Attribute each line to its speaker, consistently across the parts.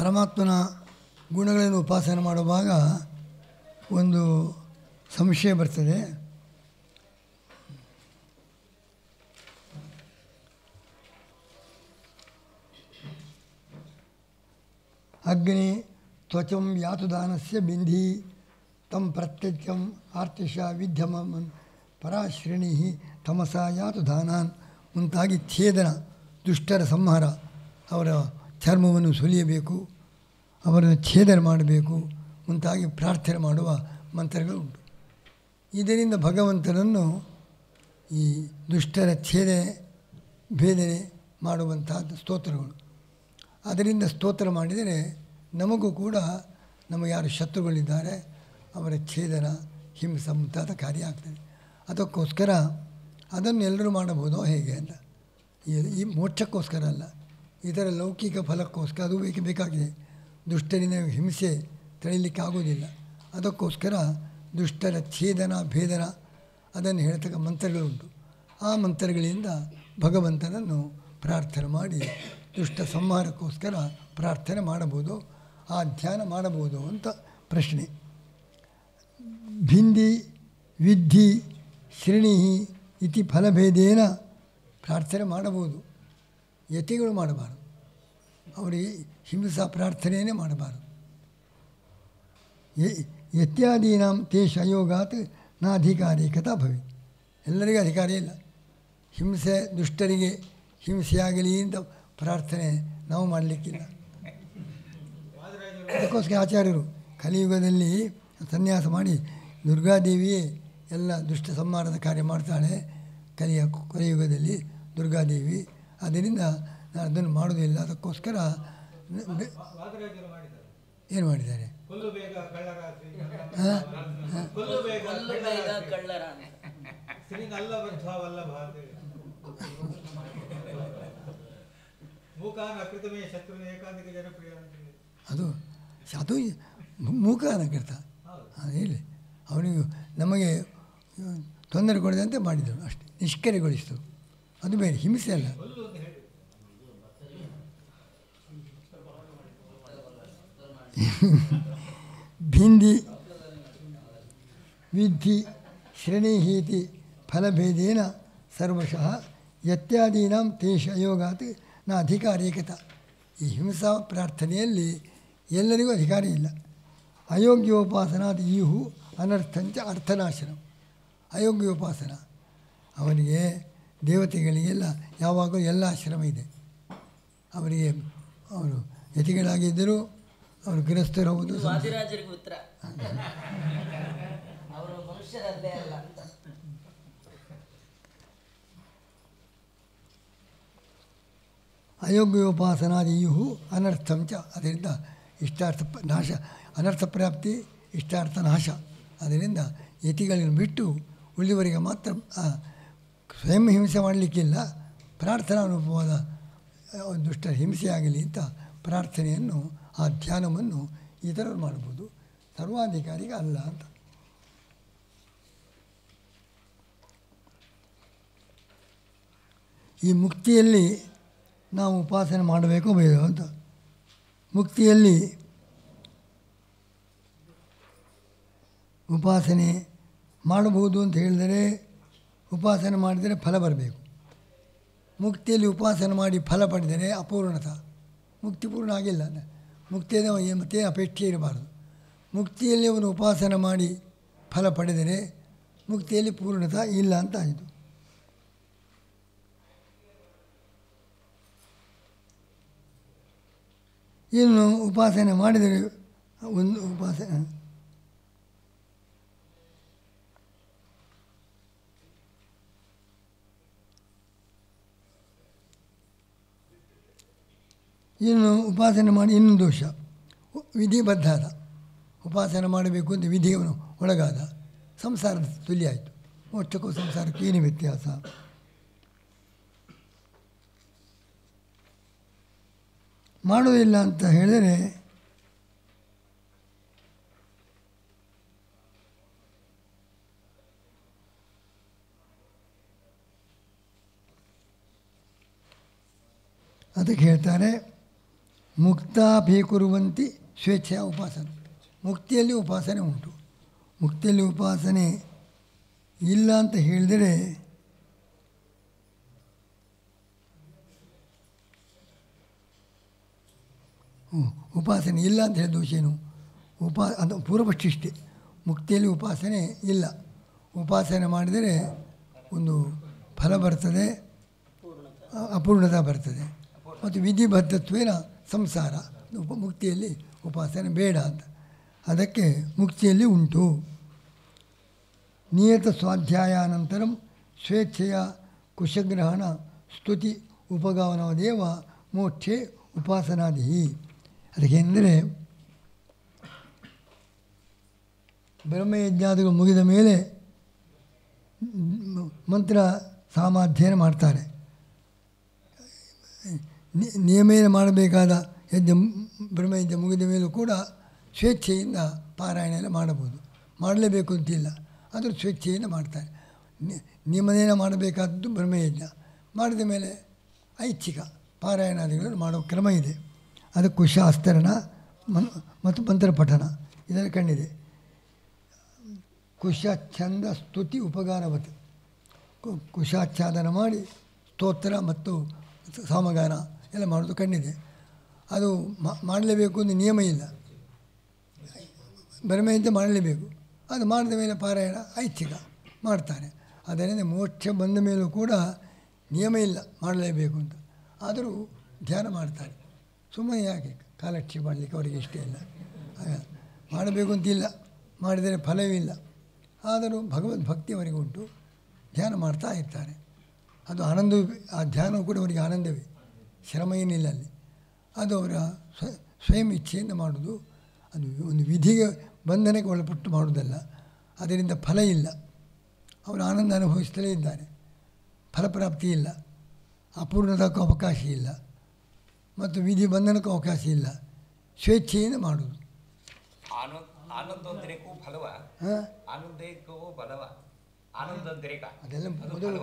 Speaker 1: ಪರಮಾತ್ಮನ ಗುಣಗಳನ್ನು ಉಪಾಸನೆ ಮಾಡುವಾಗ ಒಂದು ಸಂಶಯ ಬರ್ತದೆ. ಅಗ್ನಿ ತ್ವಚಂ ಯಾತುದಾನಸ್ಯ ಬಿಂಧಿ ತಂ ಪ್ರತ್ಯಕ್ಷಂ ಆರ್ತಿಷ ವಿದ್ಯಮನ್ ಪರಾಶ್ರೇಣಿ ತಮಸ ಯಾತುದಾನಾನ್ ಮುಂತಾಗಿ ಛೇದನ, ದುಷ್ಟರ ಸಂಹಾರ, ಅವರ ಚರ್ಮವನ್ನು ಸುಲಿಯಬೇಕು, ಅವರನ್ನು ಛೇದನ ಮಾಡಬೇಕು ಮುಂತಾಗಿ ಪ್ರಾರ್ಥನೆ ಮಾಡುವ ಮಂತ್ರಗಳು ಉಂಟು. ಇದರಿಂದ ಭಗವಂತನನ್ನು ಈ ದುಷ್ಟರ ಛೇದನೆ ಭೇದನೆ ಮಾಡುವಂತಹ ಸ್ತೋತ್ರಗಳು. ಅದರಿಂದ ಸ್ತೋತ್ರ ಮಾಡಿದರೆ ನಮಗೂ ಕೂಡ ನಮ್ಮ ಯಾರು ಶತ್ರುಗಳಿದ್ದಾರೆ ಅವರ ಛೇದನ ಹಿಂಸ ಮುಂತಾದ ಕಾರ್ಯ ಆಗ್ತದೆ. ಅದಕ್ಕೋಸ್ಕರ ಅದನ್ನು ಎಲ್ಲರೂ ಮಾಡಬಹುದೋ ಹೇಗೆ ಅಂತ, ಈ ಮೋಕ್ಷಕ್ಕೋಸ್ಕರ ಅಲ್ಲ, ಇದರ ಲೌಕಿಕ ಫಲಕ್ಕೋಸ್ಕರ ಅದು ಬೇಕಾಗಿದೆ. ದುಷ್ಟರಿಂದ ಹಿಂಸೆ ತಡೆಯಲಿಕ್ಕೆ ಆಗೋದಿಲ್ಲ. ಅದಕ್ಕೋಸ್ಕರ ದುಷ್ಟರ ಛೇದನ ಭೇದನ ಅದನ್ನು ಹೇಳ್ತಕ್ಕ ಮಂತ್ರಗಳುಂಟು. ಆ ಮಂತ್ರಗಳಿಂದ ಭಗವಂತನನ್ನು ಪ್ರಾರ್ಥನೆ ಮಾಡಿ ದುಷ್ಟ ಸಂಹಾರಕ್ಕೋಸ್ಕರ ಪ್ರಾರ್ಥನೆ ಮಾಡಬಹುದು, ಆ ಧ್ಯಾನ ಮಾಡಬಹುದು ಅಂತ ಪ್ರಶ್ನೆ. ಭಿಂದಿ ವಿದ್ಧಿ ಶ್ರೇಣಿ ಇತಿ ಫಲಭೇದೇನ ಪ್ರಾರ್ಥನೆ ಮಾಡಬಹುದು. ಯತಿಗಳು ಮಾಡಬಾರದು, ಅವರಿಗೆ ಹಿಂಸಾ ಪ್ರಾರ್ಥನೆಯೇ ಮಾಡಬಾರದು. ಯತ್ಯಾದೀನಾಂ ತೇಷ ಅಯೋಗಾತ್ ನ ಅಧಿಕಾರಿಕತಾ ಭವೆ. ಎಲ್ಲರಿಗೂ ಅಧಿಕಾರ ಇಲ್ಲ. ಹಿಂಸೆ ದುಷ್ಟರಿಗೆ ಹಿಂಸೆಯಾಗಲಿ ಅಂತ ಪ್ರಾರ್ಥನೆ ನಾವು ಮಾಡಲಿಕ್ಕಿಲ್ಲ. ಅದಕ್ಕೋಸ್ಕರ ಆಚಾರ್ಯರು ಕಲಿಯುಗದಲ್ಲಿ ಸನ್ಯಾಸ ಮಾಡಿ ದುರ್ಗಾದೇವಿಯೇ ಎಲ್ಲ ದುಷ್ಟ ಸಂಹಾರದ ಕಾರ್ಯ ಮಾಡ್ತಾಳೆ. ಕಲಿಯುಗದಲ್ಲಿ ದುರ್ಗಾದೇವಿ, ಅದರಿಂದ ನಾನು ಅದನ್ನು ಮಾಡೋದಿಲ್ಲ. ಅದಕ್ಕೋಸ್ಕರ ಏನು ಮಾಡಿದ್ದಾರೆ? ಅದು ಅದು ಮೂಕಾನಕೃತ ಹೇಳಿ ಅವನಿಗೆ ನಮಗೆ ತೊಂದರೆ ಕೊಡದಂತೆ ಮಾಡಿದರು, ಅಷ್ಟೇ, ನಿಷ್ಕ್ರಿಯಗೊಳಿಸಿದರು. ಅದು ಬೇರೆ, ಹಿಂಸೆ ಅಲ್ಲ. ಭಿಂದಿ ವಿದ್ಧಿ ಶ್ರೇಣೀಹೀತಿ ಫಲಭೇದೇನ ಸರ್ವಶಃ ಯತ್ಯಾದೀನಾಂ ತೇಷ ಅಯೋಗಾತ್ ನ ಅಧಿಕಾರೇಕತ. ಈ ಹಿಂಸಾ ಪ್ರಾರ್ಥನೆಯಲ್ಲಿ ಎಲ್ಲರಿಗೂ ಅಧಿಕಾರ ಇಲ್ಲ. ಅಯೋಗ್ಯೋಪಾಸನಾದ ಈಹು ಅನರ್ಥಂಚ ಅರ್ಥನಾಶನ. ಅಯೋಗ್ಯೋಪಾಸನ ಅವನಿಗೆ ದೇವತೆಗಳಿಗೆಲ್ಲ ಯಾವಾಗಲೂ ಎಲ್ಲ ಆಶ್ರಮ ಇದೆ. ಅವರಿಗೆ ಅವರು ಯತಿಗಳಾಗಿದ್ದರು, ಅವರು ಗೃಹಸ್ಥರು ಹೌದು. ಅಯೋಗ್ಯೋಪಾಸನಾದಿಯು ಅನರ್ಥಂಚ. ಅದರಿಂದ ಇಷ್ಟಾರ್ಥ ನಾಶ, ಅನರ್ಥ ಪ್ರಾಪ್ತಿ, ಇಷ್ಟಾರ್ಥ ನಾಶ. ಅದರಿಂದ ಯತಿಗಳನ್ನು ಬಿಟ್ಟು ಉಳಿದವರಿಗೆ ಮಾತ್ರ ಸ್ವಯಂ ಹಿಂಸೆ ಮಾಡಲಿಕ್ಕಿಲ್ಲ, ಪ್ರಾರ್ಥನಾನುಭವದ ದುಷ್ಟ ಹಿಂಸೆಯಾಗಲಿ ಅಂತ ಪ್ರಾರ್ಥನೆಯನ್ನು, ಆ ಧ್ಯಾನವನ್ನು ಇತರರು ಮಾಡ್ಬೋದು, ಸರ್ವಾಧಿಕಾರಿಗೆ ಅಲ್ಲ ಅಂತ. ಈ ಮುಕ್ತಿಯಲ್ಲಿ ನಾವು ಉಪಾಸನೆ ಮಾಡಬೇಕೋ ಬೇಡೋ ಅಂತ. ಮುಕ್ತಿಯಲ್ಲಿ ಉಪಾಸನೆ ಮಾಡಬಹುದು ಅಂತ ಹೇಳಿದರೆ, ಉಪಾಸನೆ ಮಾಡಿದರೆ ಫಲ ಬರಬೇಕು. ಮುಕ್ತಿಯಲ್ಲಿ ಉಪಾಸನೆ ಮಾಡಿ ಫಲ ಪಡೆದರೆ ಅಪೂರ್ಣತ, ಮುಕ್ತಿ ಪೂರ್ಣ ಆಗಿಲ್ಲ. ಮುಕ್ತಿಯಲ್ಲಿ ಮತ್ತೆ ಅಪೇಕ್ಷೆ ಇರಬಾರದು. ಮುಕ್ತಿಯಲ್ಲಿ ಅವನು ಉಪಾಸನೆ ಮಾಡಿ ಫಲ ಪಡೆದರೆ ಮುಕ್ತಿಯಲ್ಲಿ ಪೂರ್ಣತ ಇಲ್ಲ ಅಂತ ಆಯಿತು. ಇನ್ನು ಉಪಾಸನೆ ಮಾಡಿದರೆ ಒಂದು ಉಪಾಸನೆ ಇನ್ನು ಉಪಾಸನೆ ಮಾಡಿ ಇನ್ನೊಂದು ದೋಷ, ವಿಧಿಬದ್ಧಾದ ಉಪಾಸನೆ ಮಾಡಬೇಕು ಅಂತ ವಿಧಿಯನ್ನು ಒಳಗಾದ, ಸಂಸಾರದ ತುಲ್ಯ ಆಯಿತು. ಮೋಕ್ಷಕ್ಕೂ ಸಂಸಾರಕ್ಕೂ ಏನು ವ್ಯತ್ಯಾಸ? ಮಾಡೋದಿಲ್ಲ ಅಂತ ಹೇಳಿದರೆ ಅದಕ್ಕೆ ಹೇಳ್ತಾರೆ, ಮುಕ್ತಾಭೀಕುರುವಂತಿ ಸ್ವೇಚ್ಛೆಯ ಉಪಾಸನೆ. ಮುಕ್ತಿಯಲ್ಲಿ ಉಪಾಸನೆ ಉಂಟು. ಮುಕ್ತಿಯಲ್ಲಿ ಉಪಾಸನೆ ಇಲ್ಲ ಅಂತ ಹೇಳಿದರೆ ಉಪಾಸನೆ ಇಲ್ಲ ಅಂತ ಹೇಳಿದ ದೋಷ ಏನು? ಅದು ಪೂರ್ವಪಕ್ಷಿಷ್ಟೇ. ಮುಕ್ತಿಯಲ್ಲಿ ಉಪಾಸನೆ ಇಲ್ಲ. ಉಪಾಸನೆ ಮಾಡಿದರೆ ಒಂದು ಫಲ ಬರ್ತದೆ, ಅಪೂರ್ಣತಾ ಬರ್ತದೆ, ಮತ್ತು ವಿಧಿಬದ್ಧತ್ವೇನ ಸಂಸಾರ. ಮುಕ್ತಿಯಲ್ಲಿ ಉಪಾಸನೆ ಬೇಡ ಅಂತ. ಅದಕ್ಕೆ ಮುಕ್ತಿಯಲ್ಲಿ ಉಂಟು. ನಿಯತ ಸ್ವಾಧ್ಯಾಯಾನಂತರಂ ಸ್ವೇಚ್ಛೆಯ ಕುಶಗ್ರಹಣ ಸ್ತುತಿ ಉಪಗಾವನವದೇವ ಮೋಕ್ಷೆ ಉಪಾಸನಾದಿ. ಅದಕ್ಕೆಂದರೆ ಬ್ರಹ್ಮಯಜ್ಞಾದಿಗಳು ಮುಗಿದ ಮೇಲೆ ಮಂತ್ರ ಸಾಮಾಧ್ಯಯನ ಮಾಡ್ತಾರೆ. ನಿಯಮೇನ ಮಾಡಬೇಕಾದ ಯಜ್ಞ ಬ್ರಹ್ಮಯಜ್ಞ ಮುಗಿದ ಮೇಲೂ ಕೂಡ ಸ್ವೇಚ್ಛೆಯಿಂದ ಪಾರಾಯಣ ಎಲ್ಲ ಮಾಡಬಹುದು. ಮಾಡಲೇಬೇಕು ಅಂತಿಲ್ಲ, ಆದರೂ ಸ್ವೇಚ್ಛೆಯಿಂದ ಮಾಡ್ತಾರೆ. ನಿಯಮನೇನ ಮಾಡಬೇಕಾದದ್ದು ಬ್ರಹ್ಮಯಜ್ಞ ಮಾಡಿದ ಮೇಲೆ ಐಚ್ಛಿಕ ಪಾರಾಯಣಾದಿಗಳನ್ನು ಮಾಡೋ ಕ್ರಮ ಇದೆ. ಅದು ಕುಶಾಸ್ತರಣ ಮತ್ತು ಮಂತ್ರ ಪಠಣ ಇದರ ಕಣ್ಣಿದೆ. ಕುಶಾಚ್ಛಂದ ಸ್ತುತಿ ಉಪಗಾನವತ್, ಕುಶಾಚ್ಛಾದನ ಮಾಡಿ ಸ್ತೋತ್ರ ಮತ್ತು ಸಾಮಗಾನ ಎಲ್ಲ ಮಾಡೋದು ಕಣ್ಣಿದೆ. ಅದು ಮಾಡಲೇಬೇಕು ಅಂತ ನಿಯಮ ಇಲ್ಲ. ಬ್ರಹ್ಮೆಯಿಂದ ಮಾಡಲೇಬೇಕು. ಅದು ಮಾಡಿದ ಮೇಲೆ ಪಾರಾಯಣ ಐಚ್ಛಿಕ ಮಾಡ್ತಾರೆ. ಅದರಿಂದ ಮೋಕ್ಷ ಬಂದ ಮೇಲೂ ಕೂಡ ನಿಯಮ ಇಲ್ಲ ಮಾಡಲೇಬೇಕು ಅಂತ, ಆದರೂ ಧ್ಯಾನ ಮಾಡ್ತಾರೆ. ಸುಮ್ಮನೆ ಯಾಕೆ ಕಾಲಕ್ಷೇಪ ಮಾಡಲಿಕ್ಕೆ ಅವರಿಗೆ ಇಷ್ಟ ಇಲ್ಲ. ಮಾಡಬೇಕು ಅಂತಿಲ್ಲ, ಮಾಡಿದರೆ ಫಲವಿಲ್ಲ, ಆದರೂ ಭಗವದ್ಭಕ್ತಿ ಅವರಿಗೆ ಉಂಟು, ಧ್ಯಾನ ಮಾಡ್ತಾ ಇರ್ತಾರೆ. ಅದು ಆನಂದ. ಆ ಧ್ಯಾನವು ಕೂಡ ಅವರಿಗೆ ಆನಂದವೇ, ಶ್ರಮ ಏನಿಲ್ಲ ಅಲ್ಲಿ. ಅದು ಅವರ ಸ್ವಯಂ ಇಚ್ಛೆಯಿಂದ ಮಾಡೋದು. ಅದು ಒಂದು ವಿಧಿಗೆ ಬಂಧನಕ್ಕೆ ಒಳಪಟ್ಟು ಮಾಡುವುದಲ್ಲ. ಅದರಿಂದ ಫಲ ಇಲ್ಲ. ಅವರು ಆನಂದ ಅನುಭವಿಸ್ತಲೇ ಇದ್ದಾರೆ. ಫಲಪ್ರಾಪ್ತಿ ಇಲ್ಲ, ಅಪೂರ್ಣದಕ್ಕೂ ಅವಕಾಶ ಇಲ್ಲ, ಮತ್ತು ವಿಧಿ ಬಂಧನಕ್ಕೂ ಅವಕಾಶ ಇಲ್ಲ. ಸ್ವೇಚ್ಛೆಯಿಂದ ಮಾಡೋದು. ಅದೆಲ್ಲ ಮೊದಲು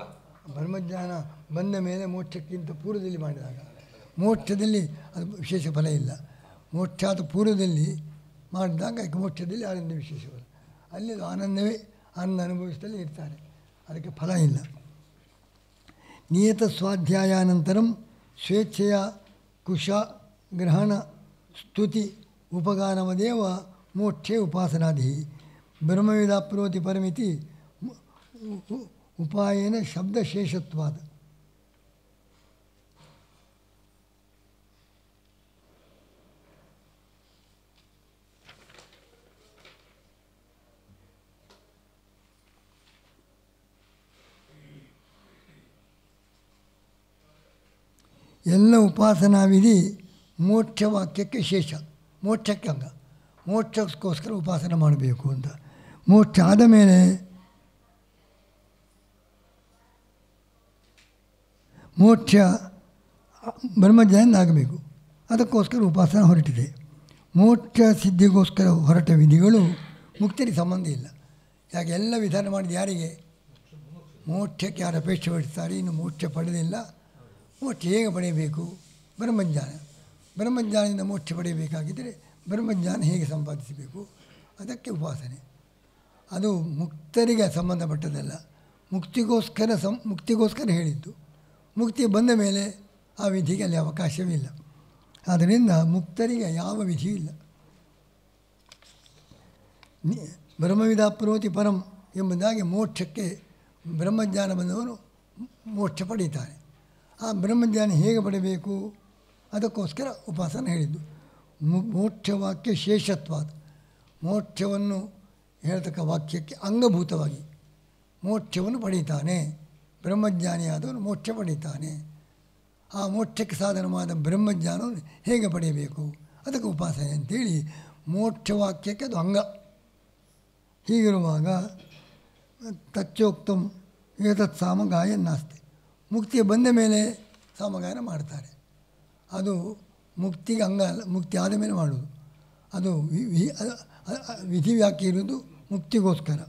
Speaker 1: ಬ್ರಹ್ಮಜ್ಞಾನ ಬಂದ ಮೇಲೆ ಮೋಕ್ಷಕ್ಕಿಂತ ಪೂರ್ವದಲ್ಲಿ ಮಾಡಿದಾಗ. ಮೋಕ್ಷದಲ್ಲಿ ಅದು ವಿಶೇಷ ಫಲ ಇಲ್ಲ. ಮೋಕ್ಷಾದ ಪೂರ್ವದಲ್ಲಿ ಮಾಡಿದಾಗ ಮೋಕ್ಷದಲ್ಲಿ ಆನಂದ ವಿಶೇಷ ಫಲ. ಅಲ್ಲಿ ಆನಂದವೇ, ಆನಂದ ಅನುಭವಿಸ್ತಲೇ ಇರ್ತಾರೆ, ಅದಕ್ಕೆ ಫಲ ಇಲ್ಲ. ನಿಯತ ಸ್ವಾಧ್ಯಾಯಾನಂತರಂ ಸ್ವೇಚ್ಛೆಯ ಕುಶ ಗ್ರಹಣ ಸ್ತುತಿ ಉಪಗಾನವದೇವ ಮೋಕ್ಷೆ ಉಪಾಸನಾದಿ. ಬ್ರಹ್ಮವಿದಾಪ್ನೋತಿ ಪರಮಿತಿ ಉಪಾಯನ ಶಬ್ದಶೇಷತ್ವಾದ. ಎಲ್ಲ ಉಪಾಸನಾ ವಿಧಿ ಮೋಕ್ಷವಾಕ್ಯಕ್ಕೆ ಶೇಷ, ಮೋಕ್ಷಕ್ಕೆ ಅಂಗ. ಮೋಕ್ಷಕ್ಕೋಸ್ಕರ ಉಪಾಸನೆ ಮಾಡಬೇಕು ಅಂತ. ಮೋಕ್ಷ ಆದ ಮೇಲೆ ಮೋಕ್ಷ ಬ್ರಹ್ಮಜ್ಞಾನ ಆಗಬೇಕು, ಅದಕ್ಕೋಸ್ಕರ ಉಪಾಸನೆ ಹೊರಟಿದೆ. ಮೋಕ್ಷ ಸಿದ್ಧಿಗೋಸ್ಕರ ಹೊರಟ ವಿಧಿಗಳು ಮುಕ್ತಿಗೆ ಸಂಬಂಧ ಇಲ್ಲ. ಯಾಕೆ ಎಲ್ಲ ವಿಧಾನ ಮಾಡಿದ ಯಾರಿಗೆ? ಮೋಕ್ಷಕ್ಕೆ ಯಾರು ಅಪೇಕ್ಷೆ ಪಡಿಸ್ತಾರೆ, ಇನ್ನು ಮೋಕ್ಷ ಪಡೆದಿಲ್ಲ. ಮೋಕ್ಷ ಹೇಗೆ ಪಡೆಯಬೇಕು? ಬ್ರಹ್ಮಜ್ಞಾನ. ಬ್ರಹ್ಮಜ್ಞಾನದಿಂದ ಮೋಕ್ಷ ಪಡೆಯಬೇಕಾಗಿದ್ದರೆ ಬ್ರಹ್ಮಜ್ಞಾನ ಹೇಗೆ ಸಂಪಾದಿಸಬೇಕು? ಅದಕ್ಕೆ ಉಪಾಸನೆ. ಅದು ಮುಕ್ತರಿಗೆ ಸಂಬಂಧಪಟ್ಟದಲ್ಲ, ಮುಕ್ತಿಗೋಸ್ಕರ ಹೇಳಿದ್ದು. ಮುಕ್ತಿ ಬಂದ ಮೇಲೆ ಆ ವಿಧಿಗೆ ಅಲ್ಲಿ ಅವಕಾಶವಿಲ್ಲ. ಆದ್ದರಿಂದ ಮುಕ್ತರಿಗೆ ಯಾವ ವಿಧಿಯೂ ಇಲ್ಲ. ಬ್ರಹ್ಮವಿದಾಪ್ನೋತಿ ಪರಂ ಎಂಬುದಾಗಿ ಮೋಕ್ಷಕ್ಕೆ ಬ್ರಹ್ಮಜ್ಞಾನ ಬಂದವರು ಮೋಕ್ಷ ಪಡೀತಾರೆ. ಆ ಬ್ರಹ್ಮಜ್ಞಾನ ಹೇಗೆ ಪಡೆಯಬೇಕು? ಅದಕ್ಕೋಸ್ಕರ ಉಪಾಸನೆ ಹೇಳಿದ್ದು. ಮೋಕ್ಷವಾಕ್ಯ ಶೇಷತ್ವಾದ, ಮೋಕ್ಷವನ್ನು ಹೇಳ್ತಕ್ಕ ವಾಕ್ಯಕ್ಕೆ ಅಂಗಭೂತವಾಗಿ ಮೋಕ್ಷವನ್ನು ಪಡೀತಾನೆ. ಬ್ರಹ್ಮಜ್ಞಾನಿಯಾದವನು ಮೋಕ್ಷ ಪಡೀತಾನೆ. ಆ ಮೋಕ್ಷಕ್ಕೆ ಸಾಧನವಾದ ಬ್ರಹ್ಮಜ್ಞಾನವನ್ನು ಹೇಗೆ ಪಡೆಯಬೇಕು? ಅದಕ್ಕೆ ಉಪಾಸನೆ ಅಂತೇಳಿ ಮೋಕ್ಷವಾಕ್ಯಕ್ಕೆ ಅದು ಅಂಗ. ಹೀಗಿರುವಾಗ ತಚ್ಚೋಕ್ತಂ ಏತತ್ ಸಾಮಗಾಯನ ನಾಸ್ತಿ. ಮುಕ್ತಿ ಬಂದ ಮೇಲೆ ಸಾಮಗಾಯನ ಮಾಡ್ತಾರೆ. ಅದು ಮುಕ್ತಿಗೆ ಅಂಗ ಅಲ್ಲ, ಮುಕ್ತಿ ಆದ ಮೇಲೆ ಮಾಡೋದು. ಅದು ವಿಧಿ ವ್ಯಾಖ್ಯೆ ಇರುವುದು ಮುಕ್ತಿಗೋಸ್ಕರ.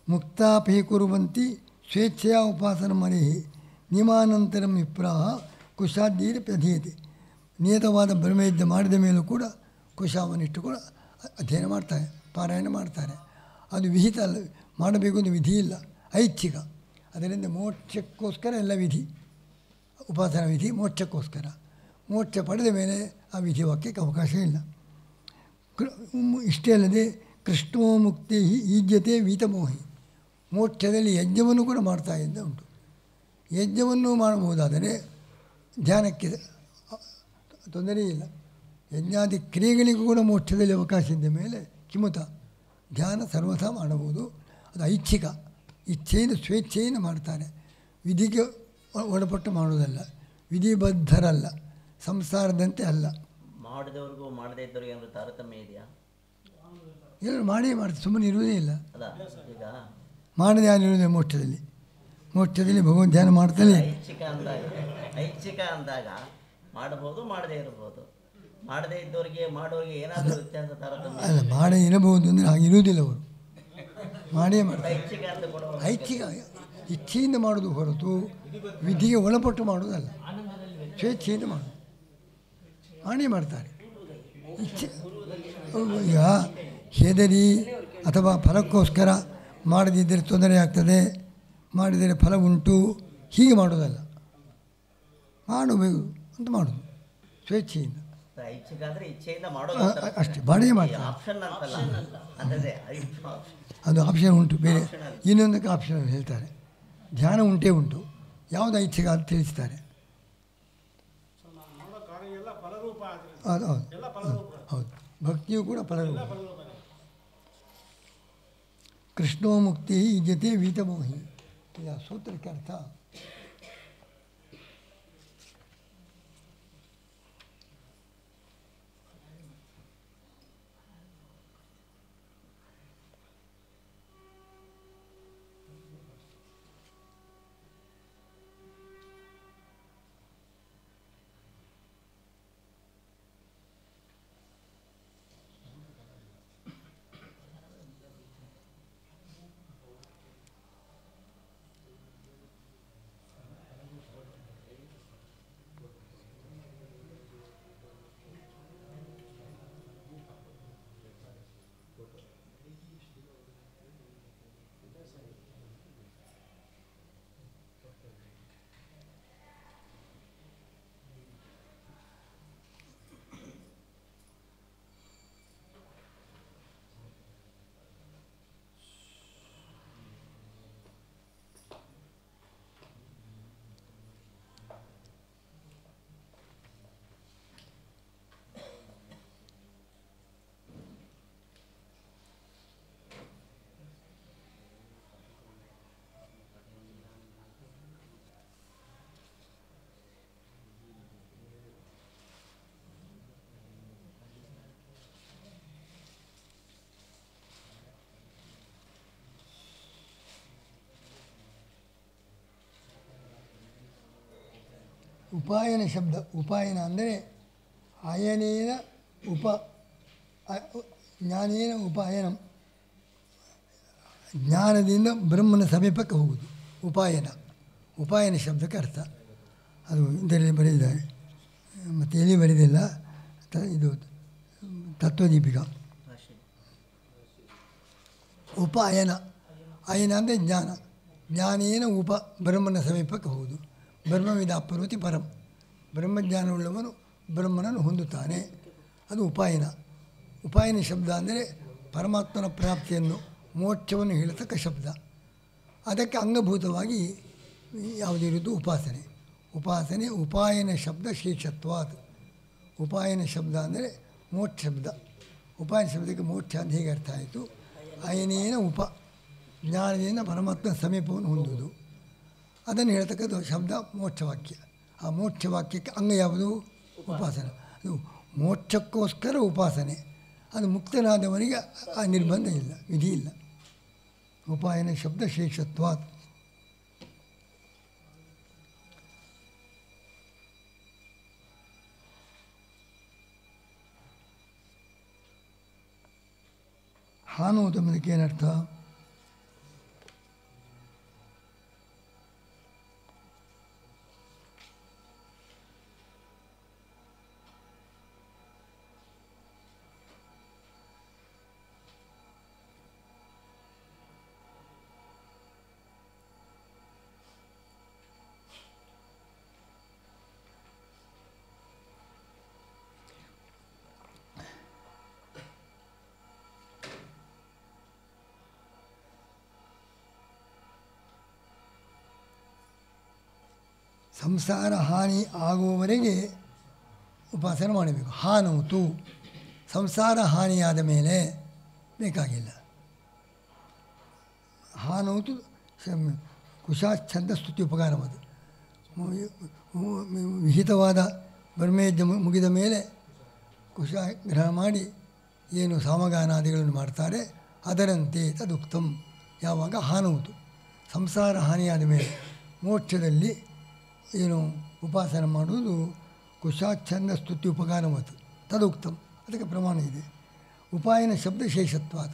Speaker 1: ಮುಕ್ತಾಪಿ ಕುರುವಂತಿ ಸ್ವೇಚ್ಛೆಯ ಉಪಾಸನ ಮರಿ ನಿಯಮಾನಂತರಂ ವಿಪ್ರಾಹ ಕುಶಾದ್ದೀರಪ್ಯಧೀಯತೆ. ನಿಯತವಾದ ಬ್ರಹ್ಮಯಜ್ಞ ಮಾಡಿದ ಮೇಲೂ ಕೂಡ ಕುಶಾವನ್ನಿಟ್ಟು ಕೂಡ ಅಧ್ಯಯನ ಮಾಡ್ತಾರೆ, ಪಾರಾಯಣ ಮಾಡ್ತಾರೆ. ಅದು ವಿಹಿತ ಅಲ್ಲ, ಮಾಡಬೇಕು ಅಂತ ವಿಧಿ ಇಲ್ಲ, ಐಚ್ಛಿಕ. ಅದರಿಂದ ಮೋಕ್ಷಕ್ಕೋಸ್ಕರ ಎಲ್ಲ ವಿಧಿ, ಉಪಾಸನಾ ವಿಧಿ ಮೋಕ್ಷಕ್ಕೋಸ್ಕರ. ಮೋಕ್ಷ ಪಡೆದ ಮೇಲೆ ಆ ವಿಧಿವಾಕ್ಯಕ್ಕೆ ಅವಕಾಶ ಇಲ್ಲ. ಇಷ್ಟೇ ಅಲ್ಲದೆ ಕೃಷ್ಣೋ ಮುಕ್ತಿ ಈಜ್ಯತೆ ವೀತಮೋಹಿ, ಮೋಕ್ಷದಲ್ಲಿ ಯಜ್ಞವನ್ನು ಕೂಡ ಮಾಡ್ತಾ ಇದ್ದ ಉಂಟು. ಯಜ್ಞವನ್ನು ಮಾಡಬಹುದಾದರೆ ಧ್ಯಾನಕ್ಕೆ ತೊಂದರೆ ಇಲ್ಲ. ಯಜ್ಞಾದಿ ಕ್ರಿಯೆಗಳಿಗೂ ಕೂಡ ಮೋಕ್ಷದಲ್ಲಿ ಅವಕಾಶ ಇದ್ದ ಮೇಲೆ ಕಿಮುತ ಧ್ಯಾನ ಸರ್ವಥಾ ಮಾಡಬಹುದು. ಅದು ಐಚ್ಛಿಕ, ಇಚ್ಛೆಯಿಂದ ಸ್ವೇಚ್ಛೆಯಿಂದ ಮಾಡ್ತಾರೆ, ವಿಧಿಗೆ ಒಳಪಟ್ಟು ಮಾಡುವುದಲ್ಲ, ವಿಧಿಬದ್ಧರಲ್ಲ, ಸಂಸಾರದಂತೆ ಅಲ್ಲ.
Speaker 2: ಮಾಡಿದವ್ರಿಗೂ ಮಾಡದೇ ಇದ್ದವ್ರಿಗೆ ಏನಾದರೂ ತಾರತಮ್ಯ ಇದೆಯಾ?
Speaker 1: ಎಲ್ಲರೂ ಮಾಡೇ ಮಾಡ್ತಾರೆ, ಸುಮ್ಮನೆ ಇರುವುದೇ ಇಲ್ಲ.
Speaker 2: ಅಲ್ಲ, ಈಗ
Speaker 1: ಮಾಡದೆ ಯಾರಿರುವುದೇ ಮೋಕ್ಷದಲ್ಲಿ. ಮೋಕ್ಷದಲ್ಲಿ ಭಗವಂತ ಧ್ಯಾನ ಮಾಡ್ತಾನೆ.
Speaker 2: ಐಚ್ಛಿಕ ಅಂದಾಗ ಮಾಡಬಹುದು, ಮಾಡದೇ ಇರಬಹುದು. ಮಾಡದೇ ಇದ್ದವರಿಗೆ ಮಾಡೋರಿಗೆ ಏನಾದರೂ ವ್ಯತ್ಯಾಸ ತಾರತಮ್ಯ?
Speaker 1: ಅಲ್ಲ, ಮಾಡೇ ಇರಬಹುದು ಅಂದರೆ ಹಾಗೆ ಇರುವುದಿಲ್ಲ. ಅವರು ಮಾಡೇ ಮಾಡ್ತಾರೆ.
Speaker 2: ಐಚ್ಛಿಕ ಅಂತ ಕೊಡುವ
Speaker 1: ಐಚ್ಛಿಕ ಇಚ್ಛೆಯಿಂದ ಮಾಡೋದು ಹೊರತು ವಿಧಿಗೆ ಒಳಪಟ್ಟು ಮಾಡೋದಲ್ಲ, ಸ್ವೇಚ್ಛೆಯಿಂದ ಮಾಡೋದು. ಮಾಡೇ ಮಾಡ್ತಾರೆ. ಇಚ್ಛೆ ಈಗ ಹೆದರಿ ಅಥವಾ ಫಲಕ್ಕೋಸ್ಕರ ಮಾಡದಿದ್ದರೆ ತೊಂದರೆ ಆಗ್ತದೆ, ಮಾಡಿದರೆ ಫಲ ಉಂಟು, ಹೀಗೆ ಮಾಡೋದಲ್ಲ. ಮಾಡಬೇಕು ಅಂತ ಮಾಡೋದು ಸ್ವೇಚ್ಛೆಯಿಂದ.
Speaker 2: ಐಚ್ಛಿಕ ಅಂದರೆ ಇಚ್ಛೆಯಿಂದ ಮಾಡೋದು
Speaker 1: ಅಷ್ಟೇ, ಮಾಡೇ ಮಾಡ್ತಾರೆ.
Speaker 2: ಆಪ್ಷನ್ ಅಂತಲ್ಲ,
Speaker 1: ಅದು ಆಪ್ಷನ್ ಉಂಟು, ಬೇರೆ ಇನ್ನೊಂದಕ್ಕೆ ಆಪ್ಷನ್ ಹೇಳ್ತಾರೆ. ಧ್ಯಾನ ಉಂಟೇ ಉಂಟು, ಯಾವುದು ಐಚ್ಛಿಕ ಅಂತ ತಿಳಿಸ್ತಾರೆ. ಹೌದು ಹೌದು ಹೌದು, ಭಕ್ತಿಯು ಕೂಡ ಫಲರೂಪ. ಕೃಷ್ಣೋ ಮುಕ್ತಿ ಜತೆ ವೀತಮೋಹಿ, ಇದು ಆ ಸೂತ್ರಕ್ಕೆ ಅರ್ಥ. ಉಪಾಯನ ಶಬ್ದ, ಉಪಾಯನ ಅಂದರೆ ಅಯನೇನ ಜ್ಞಾನೇನ ಉಪಾಯನ, ಜ್ಞಾನದಿಂದ ಬ್ರಹ್ಮನ ಸಮೀಪಕ್ಕೆ ಹೋಗುವುದು ಉಪಾಯನ. ಉಪಾಯನ ಶಬ್ದಕ್ಕೆ ಅರ್ಥ ಅದು ಇದರಲ್ಲಿ ಬರೆದಿದ್ದಾರೆ, ಮತ್ತು ಎಲ್ಲಿ ಬರೆದಿಲ್ಲ. ಇದು ತತ್ವದೀಪಿಕ. ಉಪಾಯನ, ಅಯನ ಅಂದರೆ ಜ್ಞಾನ, ಜ್ಞಾನೇನ ಬ್ರಹ್ಮನ ಸಮೀಪಕ್ಕೆ ಹೋಗುವುದು. ಬ್ರಹ್ಮವಿದಾಪ್ನೋತಿ ಪರಂ, ಬ್ರಹ್ಮಜ್ಞಾನವುಳ್ಳವನು ಬ್ರಹ್ಮನನ್ನು ಹೊಂದುತ್ತಾನೆ, ಅದು ಉಪಾಯನ. ಉಪಾಯನ ಶಬ್ದ ಅಂದರೆ ಪರಮಾತ್ಮನ ಪ್ರಾಪ್ತಿಯನ್ನು, ಮೋಕ್ಷವನ್ನು ಹೇಳತಕ್ಕ ಶಬ್ದ. ಅದಕ್ಕೆ ಅಂಗಭೂತವಾಗಿ ಯಾವುದಿರುವುದು ಉಪಾಸನೆ. ಉಪಾಸನೆ ಉಪಾಯನ ಶಬ್ದ ಶೇಷತ್ವಾತ್. ಉಪಾಯನ ಶಬ್ದ ಅಂದರೆ ಮೋಕ್ಷ ಶಬ್ದ. ಉಪಾಯನ ಶಬ್ದಕ್ಕೆ ಮೋಕ್ಷ ಅಂತ ಹೇಗೆ ಅರ್ಥ ಆಯಿತು? ಅಯನೇನ ಜ್ಞಾನದಿಂದ ಪರಮಾತ್ಮನ ಸಮೀಪವನ್ನು ಹೊಂದುವುದು, ಅದನ್ನು ಹೇಳ್ತಕ್ಕದ್ದು ಶಬ್ದ ಮೋಕ್ಷವಾಕ್ಯ. ಆ ಮೋಕ್ಷವಾಕ್ಯಕ್ಕೆ ಅಂಗ ಯಾವುದು? ಉಪಾಸನೆ. ಅದು ಮೋಕ್ಷಕ್ಕೋಸ್ಕರ ಉಪಾಸನೆ. ಅದು ಮುಕ್ತನಾದವನಿಗೆ ಆ ನಿರ್ಬಂಧ ಇಲ್ಲ, ವಿಧಿ ಇಲ್ಲ. ಉಪಾಯನ ಶಬ್ದ ಶೇಷತ್ವಾತ್. ಹಾನೋದು ಎಂಬುದಕ್ಕೆ ಏನರ್ಥ? ಸಂಸಾರ ಹಾನಿ ಆಗುವವರೆಗೆ ಉಪಾಸನೆ ಮಾಡಬೇಕು. ಹಾನೂತು ಸಂಸಾರ ಹಾನಿಯಾದ ಮೇಲೆ ಬೇಕಾಗಿಲ್ಲ. ಹಾನೂತು ಕುಶಾಚ್ಛಂದ ಸ್ತುತಿ ಉಪಕಾರಮದು. ವಿಹಿತವಾದ ಬ್ರಹ್ಮಯಜ್ಞ ಮುಗಿದ ಮೇಲೆ ಕುಶಗ್ರಹ ಮಾಡಿ ಏನು ಸಾಮಗಾನಾದಿಗಳನ್ನು ಮಾಡ್ತಾರೆ ಅದರಂತೆ ತದುಕ್ತಂ. ಯಾವಾಗ ಹಾನೂತು ಸಂಸಾರ ಹಾನಿಯಾದ ಮೇಲೆ ಮೋಕ್ಷದಲ್ಲಿ ಏನು ಉಪಾಸನೆ ಮಾಡುವುದು ಕುಶಾಚ್ಛಂದ ಸ್ತುತಿ ಉಪಕಾರಮತು ತದುಕ್ತಂ. ಅದಕ್ಕೆ ಪ್ರಮಾಣ ಇದೆ. ಉಪಾಯನ ಶಬ್ದ ಶೇಷತ್ವಾದ.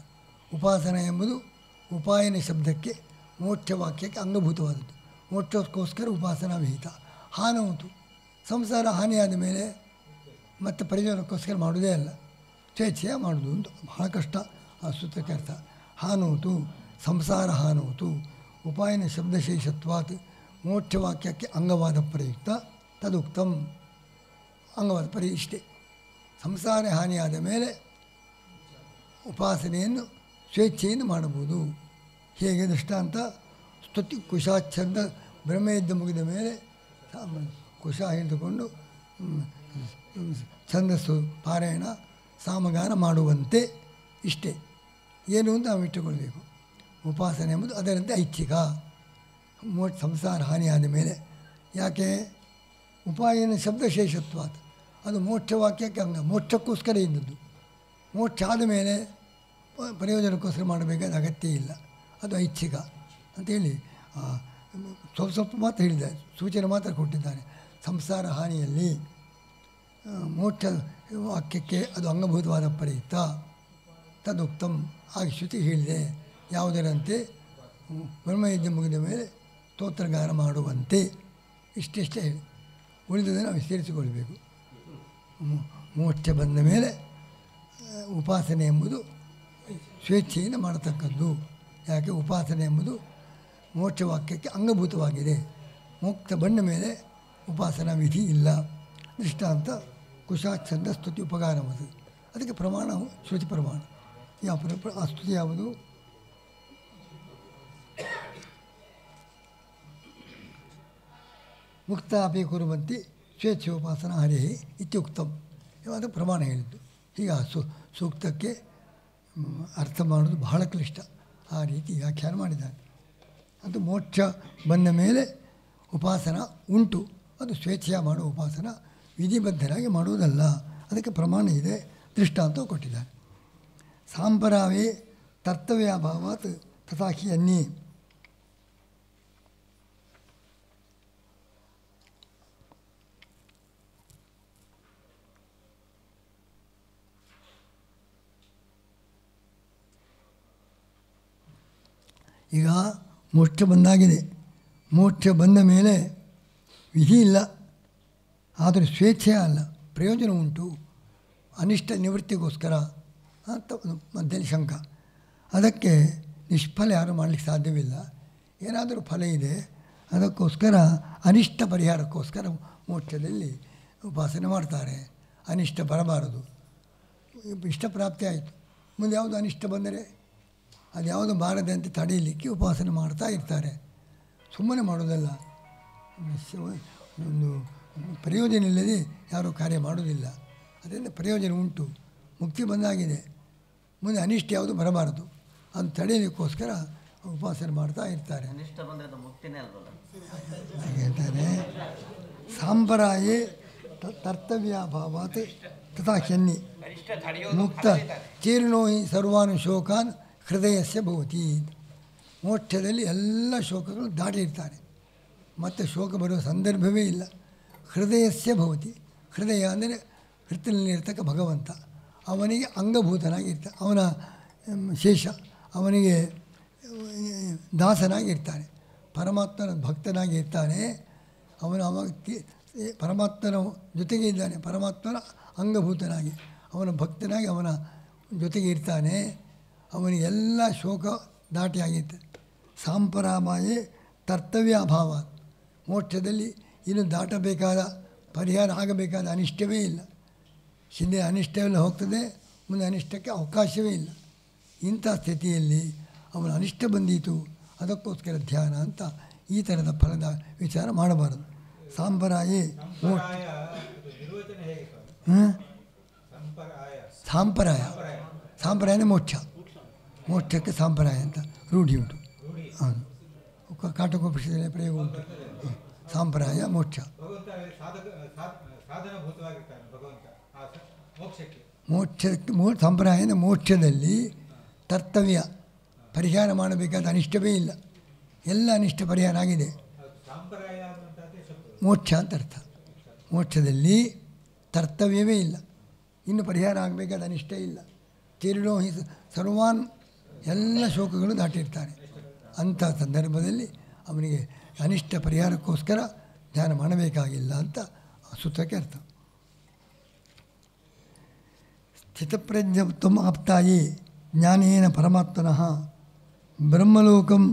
Speaker 1: ಉಪಾಸನ ಎಂಬುದು ಉಪಾಯನ ಶಬ್ದಕ್ಕೆ ಮೋಕ್ಷವಾಕ್ಯಕ್ಕೆ ಅಂಗಭೂತವಾದದ್ದು. ಮೋಕ್ಷಕ್ಕೋಸ್ಕರ ಉಪಾಸನಾ ವಿಹಿತ. ಹಾನೂತು ಸಂಸಾರ ಹಾನಿಯಾದ ಮೇಲೆ ಮತ್ತು ಪ್ರಯೋಜನಕ್ಕೋಸ್ಕರ ಮಾಡೋದೇ ಅಲ್ಲ, ಸ್ವೇಚ್ಛೆಯ ಮಾಡೋದು ಅಂತ. ಬಹಳ ಕಷ್ಟ ಆ ಸೂತ್ರಕ್ಕೆ ಅರ್ಥ. ಹಾನೂತು ಸಂಸಾರ ಹಾನೂತು ಉಪಾಯನ ಶಬ್ದಶೇಷತ್ವಾತ್ ಮೋಕ್ಷವಾಕ್ಯಕ್ಕೆ ಅಂಗವಾದ ಪ್ರಯುಕ್ತ ತದುಕ್ತಂ. ಅಂಗವಾದ ಪರಿ ಇಷ್ಟೇ. ಸಂಸಾರ ಹಾನಿಯಾದ ಮೇಲೆ ಉಪಾಸನೆಯನ್ನು ಸ್ವೇಚ್ಛೆಯಿಂದ ಮಾಡಬಹುದು. ಹೇಗೆ ದೃಷ್ಟಾಂತ ಸ್ತುತಿ ಕುಶಾಚ್ಛಂದ ಬ್ರಹ್ಮಯಜ್ಞ ಮುಗಿದ ಮೇಲೆ ಕುಶ ಹಿಡಿದುಕೊಂಡು ಛಂದಸ್ಸು ಪಾರಾಯಣ ಸಾಮಗಾನ ಮಾಡುವಂತೆ ಇಷ್ಟೇ. ಏನು ಅಂತ ನಾವು ಇಟ್ಟುಕೊಳ್ಬೇಕು. ಉಪಾಸನೆ ಎಂಬುದು ಅದರಂತೆ ಐಚ್ಛಿಕ. ಸಂಸಾರ ಹಾನಿಯಾದ ಮೇಲೆ ಯಾಕೆ ಉಪಾಯನ ಶಬ್ದಶೇಷತ್ವಾತ್ ಅದು ಮೋಕ್ಷವಾಕ್ಯಕ್ಕೆ ಅಂಗ, ಮೋಕ್ಷಕ್ಕೋಸ್ಕರ ಇದ್ದದ್ದು. ಮೋಕ್ಷ ಆದ ಮೇಲೆ ಪ್ರಯೋಜನಕ್ಕೋಸ್ಕರ ಮಾಡಬೇಕಾದ ಅಗತ್ಯ ಇಲ್ಲ, ಅದು ಐಚ್ಛಿಕ ಅಂಥೇಳಿ ಸ್ವಲ್ಪ ಸ್ವಲ್ಪ ಮಾತ್ರ ಹೇಳಿದ್ದಾರೆ, ಸೂಚನೆ ಮಾತ್ರ ಕೊಟ್ಟಿದ್ದಾರೆ. ಸಂಸಾರ ಹಾನಿಯಲ್ಲಿ ಮೋಕ್ಷ ವಾಕ್ಯಕ್ಕೆ ಅದು ಅಂಗಭೂತವಾದ ಪ್ರಯುಕ್ತ ತದುಕ್ತಂ. ಆಗಿ ಶ್ರುತಿ ಹೇಳಿದೆ ಯಾವುದರಂತೆ ಬ್ರಹ್ಮಯಜ್ಞ ಮುಗಿದ ಮೇಲೆ ಸ್ತೋತ್ರಗಾನ ಮಾಡುವಂತೆ. ಇಷ್ಟೆಷ್ಟೇ ಹೇಳಿ, ಉಳಿದದನ್ನು ನಾವು ಸೇರಿಸಿಕೊಳ್ಬೇಕು. ಮೋಕ್ಷ ಬಂದ ಮೇಲೆ ಉಪಾಸನೆ ಎಂಬುದು ಸ್ವೇಚ್ಛೆಯಿಂದ ಮಾಡತಕ್ಕದ್ದು. ಯಾಕೆ ಉಪಾಸನೆ ಎಂಬುದು ಮೋಕ್ಷವಾಕ್ಯಕ್ಕೆ ಅಂಗಭೂತವಾಗಿದೆ. ಮೋಕ್ಷ ಬಂದ ಮೇಲೆ ಉಪಾಸನಾ ವಿಧಿ ಇಲ್ಲ. ದೃಷ್ಟಾಂತ ಕುಶಾಚ್ಛಂದ ಸ್ತುತಿ ಉಪಕಾರಮದು. ಅದಕ್ಕೆ ಪ್ರಮಾಣ ಶ್ರುತಿ ಪ್ರಮಾಣ. ಯಾವ ಆ ಸ್ತುತಿ ಯಾವುದು? ಮುಕ್ತಾಪಿ ಕುರುವಂತಿ ಸ್ವೇಚ್ಛೋಪಾಸನ ಹರೇ ಇತ್ಯುಕ್ತಂ. ಇವಾಗ ಪ್ರಮಾಣ ಹೇಳಿದ್ದು. ಹೀಗೆ ಸೂಕ್ತಕ್ಕೆ ಅರ್ಥ ಮಾಡೋದು ಬಹಳ ಕ್ಲಿಷ್ಟ. ಆ ರೀತಿ ವ್ಯಾಖ್ಯಾನ ಮಾಡಿದ್ದಾರೆ. ಅದು ಮೋಕ್ಷ ಬಂದ ಮೇಲೆ ಉಪಾಸನ ಉಂಟು, ಅದು ಸ್ವೇಚ್ಛೆಯ ಮಾಡುವ ಉಪಾಸನ, ವಿಧಿಬದ್ಧರಾಗಿ ಮಾಡುವುದಲ್ಲ. ಅದಕ್ಕೆ ಪ್ರಮಾಣ ಇದೆ, ದೃಷ್ಟಾಂತ ಕೊಟ್ಟಿದ್ದಾರೆ. ಸಾಂಪರಾವೇ ತರ್ತವ್ಯಾಭಾವಾತ್ ತಥಾಹಿ ಅನ್ಯೇ. ಈಗ ಮೋಕ್ಷ ಬಂದಾಗಿದೆ. ಮೋಕ್ಷ ಬಂದ ಮೇಲೆ ವಿಧಿ ಇಲ್ಲ, ಆದರೆ ಸ್ವೇಚ್ಛೆಯ ಅಲ್ಲ, ಪ್ರಯೋಜನ ಉಂಟು, ಅನಿಷ್ಟ ನಿವೃತ್ತಿಗೋಸ್ಕರ ಅಂತ ಮಧ್ಯದಲ್ಲಿ ಶಂಕ. ಅದಕ್ಕೆ ನಿಷ್ಫಲ ಯಾರೂ ಮಾಡಲಿಕ್ಕೆ ಸಾಧ್ಯವಿಲ್ಲ. ಏನಾದರೂ ಫಲ ಇದೆ, ಅದಕ್ಕೋಸ್ಕರ ಅನಿಷ್ಟ ಪರಿಹಾರಕ್ಕೋಸ್ಕರ ಮೋಕ್ಷದಲ್ಲಿ ಉಪಾಸನೆ ಮಾಡ್ತಾರೆ. ಅನಿಷ್ಟ ಬರಬಾರದು. ಇಷ್ಟಪ್ರಾಪ್ತಿ ಆಯಿತು, ಮುಂದೆ ಯಾವುದು ಅನಿಷ್ಟ ಬಂದರೆ ಅದು ಯಾವುದು ಬಾರದಂತೆ ತಡೆಯಲಿಕ್ಕೆ ಉಪಾಸನೆ ಮಾಡ್ತಾ ಇರ್ತಾರೆ. ಸುಮ್ಮನೆ ಮಾಡೋದಲ್ಲ. ಒಂದು ಪ್ರಯೋಜನ ಇಲ್ಲದೆ ಯಾರೂ ಕಾರ್ಯ ಮಾಡೋದಿಲ್ಲ. ಅದರಿಂದ ಪ್ರಯೋಜನ ಉಂಟು. ಮುಕ್ತಿ ಬಂದಾಗಿದೆ, ಮುಂದೆ ಅನಿಷ್ಟ ಯಾವುದು ಬರಬಾರದು, ಅದು ತಡೆಯಲಿಕ್ಕೋಸ್ಕರ ಉಪಾಸನೆ ಮಾಡ್ತಾ ಇರ್ತಾರೆ.
Speaker 2: ಅನಿಷ್ಟ ಬಂದರೆ ಅದು ಮುಕ್ತಿನೇ ಅಲ್ವಲ್ಲ.
Speaker 1: ಹೇಳ್ತಾರೆ ಸಾಂಪರಾಯೇ ತರ್ತವ್ಯಾಭಾವಾತ್ ತಥಾ ಹ್ಯನ್ನಿ ಮುಕ್ತ ಚೀರ್ಣೋ ಹಿ ಸರ್ವಾನು ಶೋಕಾನ್ ಹೃದಯಸ್ಯ ಭವತಿ. ಮೋಕ್ಷದಲ್ಲಿ ಎಲ್ಲ ಶೋಕಗಳು ದಾಟಿರ್ತಾರೆ, ಮತ್ತು ಶೋಕ ಬರುವ ಸಂದರ್ಭವೇ ಇಲ್ಲ. ಹೃದಯಸ್ಯ ಭವತಿ. ಹೃದಯ ಅಂದರೆ ಹೃದಯದಲ್ಲಿರ್ತಕ್ಕ ಭಗವಂತ, ಅವನಿಗೆ ಅಂಗಭೂತನಾಗಿರ್ತಾನೆ, ಅವನ ಶೇಷ, ಅವನಿಗೆ ದಾಸನಾಗಿರ್ತಾನೆ, ಪರಮಾತ್ಮನ ಭಕ್ತನಾಗಿರ್ತಾನೆ. ಅವನು ಅವಾಗ ಪರಮಾತ್ಮನ ಜೊತೆಗೆ ಇದ್ದಾನೆ, ಪರಮಾತ್ಮನ ಅಂಗಭೂತನಾಗಿ ಅವನ ಭಕ್ತನಾಗಿ ಅವನ ಜೊತೆಗೆ ಇರ್ತಾನೆ. ಅವನಿಗೆ ಎಲ್ಲ ಶೋಕ ದಾಟಿಯಾಗಿರ್ತದೆ. ಸಾಂಪರಾಮಾಯೇ ಕರ್ತವ್ಯ ಅಭಾವ. ಮೋಕ್ಷದಲ್ಲಿ ಇನ್ನು ದಾಟಬೇಕಾದ ಪರಿಹಾರ ಆಗಬೇಕಾದ ಅನಿಷ್ಟವೇ ಇಲ್ಲ. ಹಿಂದೆ ಅನಿಷ್ಟವೆಲ್ಲ ಹೋಗ್ತದೆ, ಮುಂದೆ ಅನಿಷ್ಟಕ್ಕೆ ಅವಕಾಶವೇ ಇಲ್ಲ. ಇಂಥ ಸ್ಥಿತಿಯಲ್ಲಿ ಅವನ ಅನಿಷ್ಟ ಬಂದೀತು, ಅದಕ್ಕೋಸ್ಕರ ಧ್ಯಾನ ಅಂತ ಈ ಥರದ ಫಲದ ವಿಚಾರ ಮಾಡಬಾರದು. ಸಾಂಪರಾಯಿ ಮೋಕ್ಷ.
Speaker 3: ಸಂಪ್ರಾಯ ಅದು ನಿರ್ವಚನ ಹೇಗೆ ಸರ್?
Speaker 1: ಹ್ಞೂ
Speaker 3: ಸಂಪ್ರಾಯ
Speaker 1: ಸಾಂಪ್ರಾಯ. ಸಾಂಪ್ರಾಯ ಅಂದರೆ ಮೋಕ್ಷ. ಮೋಕ್ಷಕ್ಕೆ ಸಾಂಪ್ರಾಯ ಅಂತ ರೂಢಿ ಉಂಟು.
Speaker 3: ರೂಢಿ
Speaker 1: ಹೌದು. ಕಾಟಕೋಪನಿಷತ್ತಲ್ಲಿ ಪ್ರಯೋಗ ಉಂಟು. ಸಾಂಪ್ರಾಯ ಮೋಕ್ಷ.
Speaker 3: ಭಗವಂತ ಸಾಧನಭೂತವಾಗಿರ್ತಾನೆ ಭಗವಂತ ಆ ಮೋಕ್ಷಕ್ಕೆ.
Speaker 1: ಸಂಪ್ರಾಯ ಅಂದರೆ ಮೋಕ್ಷದಲ್ಲಿ ಕರ್ತವ್ಯ ಪರಿಹಾರ ಮಾಡಬೇಕಾದ ಅನಿಷ್ಟವೇ ಇಲ್ಲ. ಎಲ್ಲ ಅನಿಷ್ಟ ಪರಿಹಾರ ಆಗಿದೆ.
Speaker 3: ಸಂಪ್ರಾಯ ಅನ್ನುವಂಥದ್ದೇ ಶಬ್ದ
Speaker 1: ಮೋಕ್ಷ ಅಂತ ಅರ್ಥ. ಮೋಕ್ಷದಲ್ಲಿ ಕರ್ತವ್ಯವೇ ಇಲ್ಲ, ಇನ್ನು ಪರಿಹಾರ ಆಗಬೇಕಾದ ಅನಿಷ್ಟ ಇಲ್ಲ. ತೀರ್ಣೋ ಹಿ ಸರ್ವಾನ್ ಎಲ್ಲ ಶೋಕಗಳು ದಾಟಿರ್ತಾನೆ. ಅಂಥ ಸಂದರ್ಭದಲ್ಲಿ ಅವನಿಗೆ ಅನಿಷ್ಟ ಪರಿಹಾರಕ್ಕೋಸ್ಕರ ಧ್ಯಾನ ಮಾಡಬೇಕಾಗಿಲ್ಲ ಅಂತ ಸೂತ್ರಕ್ಕೆ ಅರ್ಥ. ಸ್ಥಿತಪ್ರಜ್ಞತ್ವಂ ಆಪ್ತಾಯಿ ಜ್ಞಾನೇನ ಪರಮಾತ್ಮನಃ ಬ್ರಹ್ಮಲೋಕಂ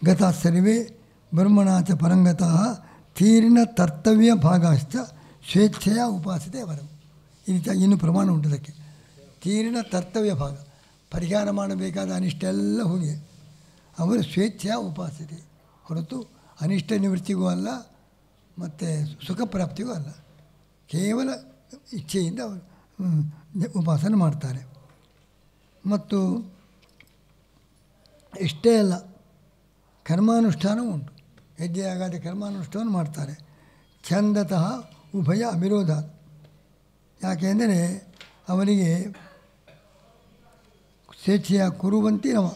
Speaker 1: ಗತ ಸರ್ವೇ ಬ್ರಹ್ಮಣಾ ಚ ಪರಂಗತಃ ತೀರ್ಣ ಕರ್ತವ್ಯ ಭಾಗಶ್ಚ ಸ್ವೇಚ್ಛೆಯ ಉಪಾಸತೆ ವರಂ. ಈ ರೀತಿಯಾಗಿ ಇನ್ನೂ ಪ್ರಮಾಣ ಉಂಟು ಅದಕ್ಕೆ. ತೀರ್ಣ ಕರ್ತವ್ಯ ಭಾಗ ಪರಿಹಾರ ಮಾಡಬೇಕಾದ ಅನಿಷ್ಟ ಎಲ್ಲ ಹೋಗಿ ಅವರು ಸ್ವೇಚ್ಛೆಯ ಉಪಾಸತೆ, ಹೊರತು ಅನಿಷ್ಟ ನಿವೃತ್ತಿಗೂ ಅಲ್ಲ ಮತ್ತು ಸುಖ ಪ್ರಾಪ್ತಿಗೂ ಅಲ್ಲ. ಕೇವಲ ಇಚ್ಛೆಯಿಂದ ಅವರು ಉಪಾಸನೆ ಮಾಡ್ತಾರೆ. ಮತ್ತು ಇಷ್ಟೇ ಅಲ್ಲ, ಕರ್ಮಾನುಷ್ಠಾನವೂ ಉಂಟು. ಹೆಜ್ಜೆ ಆಗದೆ ಕರ್ಮಾನುಷ್ಠಾನ ಮಾಡ್ತಾರೆ. ಛಂದತಃ ಉಭಯ ಅವಿರೋಧ. ಯಾಕೆಂದರೆ ಅವರಿಗೆ ಸ್ವೇಚ್ಛೆಯ ಕುರುವಂತೆ ನವ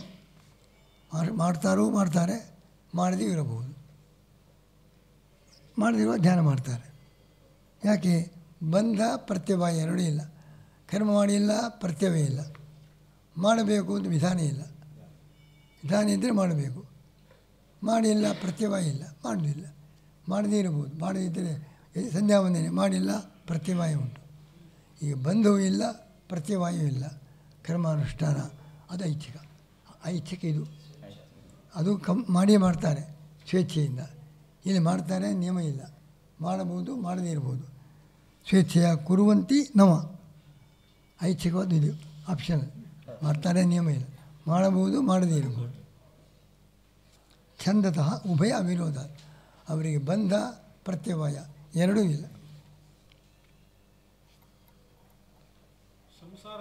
Speaker 1: ಮಾಡ್ತಾರೆ, ಮಾಡದೇ ಇರಬಹುದು, ಮಾಡದಿರುವ ಧ್ಯಾನ ಮಾಡ್ತಾರೆ. ಯಾಕೆ? ಬಂಧ ಪ್ರತ್ಯವಾಯ ಎರಡೂ ಇಲ್ಲ. ಕರ್ಮ ಮಾಡಿಲ್ಲ, ಪ್ರತ್ಯವೇ ಇಲ್ಲ. ಮಾಡಬೇಕು ಅಂತ ವಿಧಾನ ಇಲ್ಲ. ವಿಧಾನ ಇದ್ದರೆ ಮಾಡಬೇಕು, ಮಾಡಿಲ್ಲ ಪ್ರತ್ಯವಾಯ ಇಲ್ಲ, ಮಾಡಲಿಲ್ಲ. ಮಾಡದೇ ಇರಬಹುದು, ಮಾಡದಿದ್ದರೆ ಸಂಧ್ಯಾ ವಂದನೆ ಮಾಡಿಲ್ಲ, ಪ್ರತ್ಯವಾಯ ಉಂಟು. ಈಗ ಬಂಧವೂ ಇಲ್ಲ, ಪ್ರತ್ಯವಾಯೂ ಇಲ್ಲ. ಕರ್ಮಾನುಷ್ಠಾನ ಅದು ಐಚ್ಛಿಕ. ಐಚ್ಛಿಕ ಇದು, ಅದು ಮಾಡಿಯೇ ಮಾಡ್ತಾರೆ ಸ್ವೇಚ್ಛೆಯಿಂದ. ಇಲ್ಲಿ ಮಾಡ್ತಾರೆ, ನಿಯಮ ಇಲ್ಲ. ಮಾಡಬಹುದು, ಮಾಡದೇ ಇರ್ಬೋದು. ಸ್ವೇಚ್ಛೆಯ ಕುರುವಂತಿ ನವ ಐಚ್ಛಿಕವಾದ ಇದು ಆಪ್ಷನಲ್. ಮಾಡ್ತಾರೆ, ನಿಯಮ ಇಲ್ಲ. ಮಾಡಬಹುದು, ಮಾಡದೇ ಇರಬಹುದು. ಛಂದತಃ ಉಭಯ ಅವಿರೋಧ. ಅವರಿಗೆ ಬಂಧ ಪ್ರತ್ಯವಾಯ ಎರಡೂ ಇಲ್ಲ.
Speaker 4: ಸಂಸಾರ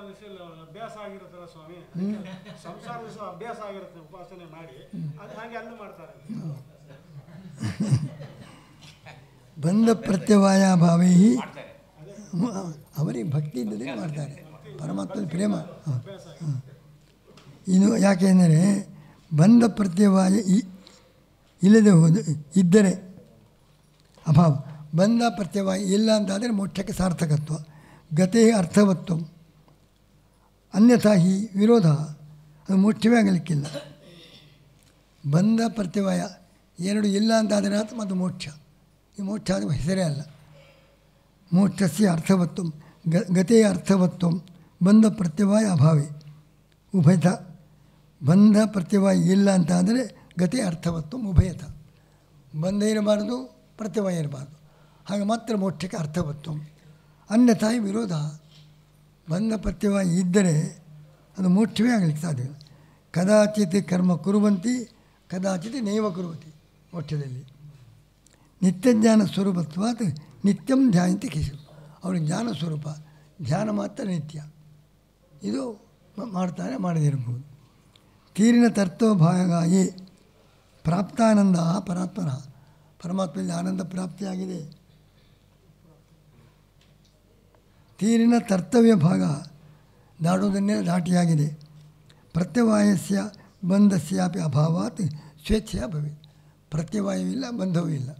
Speaker 4: ಅಭ್ಯಾಸ ಆಗಿರುತ್ತಲ್ಲ ಸ್ವಾಮಿ, ಸಂಸಾರ ಅಭ್ಯಾಸ ಆಗಿರುತ್ತೆ ಉಪಾಸನೆ ಮಾಡಿ, ಅದು ಹಾಗೆ ಅಲ್ಲೂ ಮಾಡ್ತಾರೆ.
Speaker 1: ಬಂಧ ಪ್ರತ್ಯವಾಯ ಭಾವೈ ಅವರಿಗೆ ಭಕ್ತಿ ಇದ್ದದೇ ಮಾಡ್ತಾರೆ. ಪರಮಾತ್ಮನ ಪ್ರೇಮ. ಇನ್ನು ಯಾಕೆಂದರೆ ಬಂಧ ಪ್ರತ್ಯವಾಯ ಇಲ್ಲದೆ ಇದ್ದರೆ ಅಭಾವ. ಬಂಧ ಪ್ರತ್ಯವಾಯ ಇಲ್ಲ ಅಂತಾದರೆ ಮೋಕ್ಷಕ್ಕೆ ಸಾರ್ಥಕತ್ವ. ಗತೇ ಅರ್ಥವತ್ವ ಅನ್ಯಥಾ ಹಿ ವಿರೋಧ. ಅದು ಮೋಕ್ಷವೇ ಆಗಲಿಕ್ಕಿಲ್ಲ. ಬಂಧ ಪ್ರತ್ಯವಾಯ ಎರಡು ಇಲ್ಲ ಅಂತಾದರೆ ಮತ್ತು ಮೋಕ್ಷ. ಈ ಮೋಕ್ಷ ಅದು ಹೆಸರೇ ಅಲ್ಲ. ಮೋಕ್ಷಸ್ಯ ಅರ್ಥವತ್ವ ಗತೇ ಅರ್ಥವತ್ವ ಬಂಧ ಪ್ರತ್ಯವಾಯ ಅಭಾವೇ ಉಭಯತ. ಬಂಧ ಪ್ರತ್ಯವಾಯ ಇಲ್ಲ ಅಂತಾದರೆ ಗತೇ ಅರ್ಥವತ್ವ ಉಭಯತ. ಬಂಧ ಇರಬಾರ್ದು, ಪ್ರತ್ಯವಾಯ ಇರಬಾರ್ದು. ಹಾಗೆ ಮಾತ್ರ ಮೋಕ್ಷಕ್ಕೆ ಅರ್ಥವತ್ವ. ಅನ್ಯಥಾ ವಿರೋಧ. ಬಂಧ ಪ್ರತ್ಯವಾಯ ಇದ್ದರೆ ಅದು ಮೋಕ್ಷವೇ ಆಗಲಿಕ್ಕೆ ಸಾಧ್ಯವಿಲ್ಲ. ಕದಾಚಿತ್ ಕರ್ಮ ಕುರುವಂತಿ, ಕದಾಚಿತ್ ನೈವ ಕುರುವತಿ. ಮೋಕ್ಷದಲ್ಲಿ ನಿತ್ಯಜ್ಞಾನ ಸ್ವರೂಪತ್ವಾತ್ ನಿತ್ಯಂ ಧ್ಯಾಯಂತಿ ಕೇಶವ. ಅವರು ಜ್ಞಾನ ಸ್ವರೂಪ, ಧ್ಯಾನ ಮಾತ್ರ ನಿತ್ಯ. ಇದು ಮಾಡ್ತಾರೆ, ಮಾಡದಿರಬಹುದು. ತೀರಿನ ತತ್ವಭಾಗಾಗಿ ಪ್ರಾಪ್ತಾನಂದ ಪರಾತ್ಮನ. ಪರಮಾತ್ಮದಲ್ಲಿ ಆನಂದ ಪ್ರಾಪ್ತಿಯಾಗಿದೆ. ತೀರಿನ ಕರ್ತವ್ಯ ಭಾಗ ದಾಟುವುದನ್ನೇ ದಾಟಿಯಾಗಿದೆ. ಪ್ರತ್ಯವಾಯಸ್ಯ ಬಂಧಸ್ಯಾಪಿ ಅಭಾವಾತ್ ಸ್ವೇಚ್ಛೆಯ ಭವೇತ್. ಪ್ರತ್ಯವಾಯವಿಲ್ಲ, ಬಂಧವೂ ಇಲ್ಲ.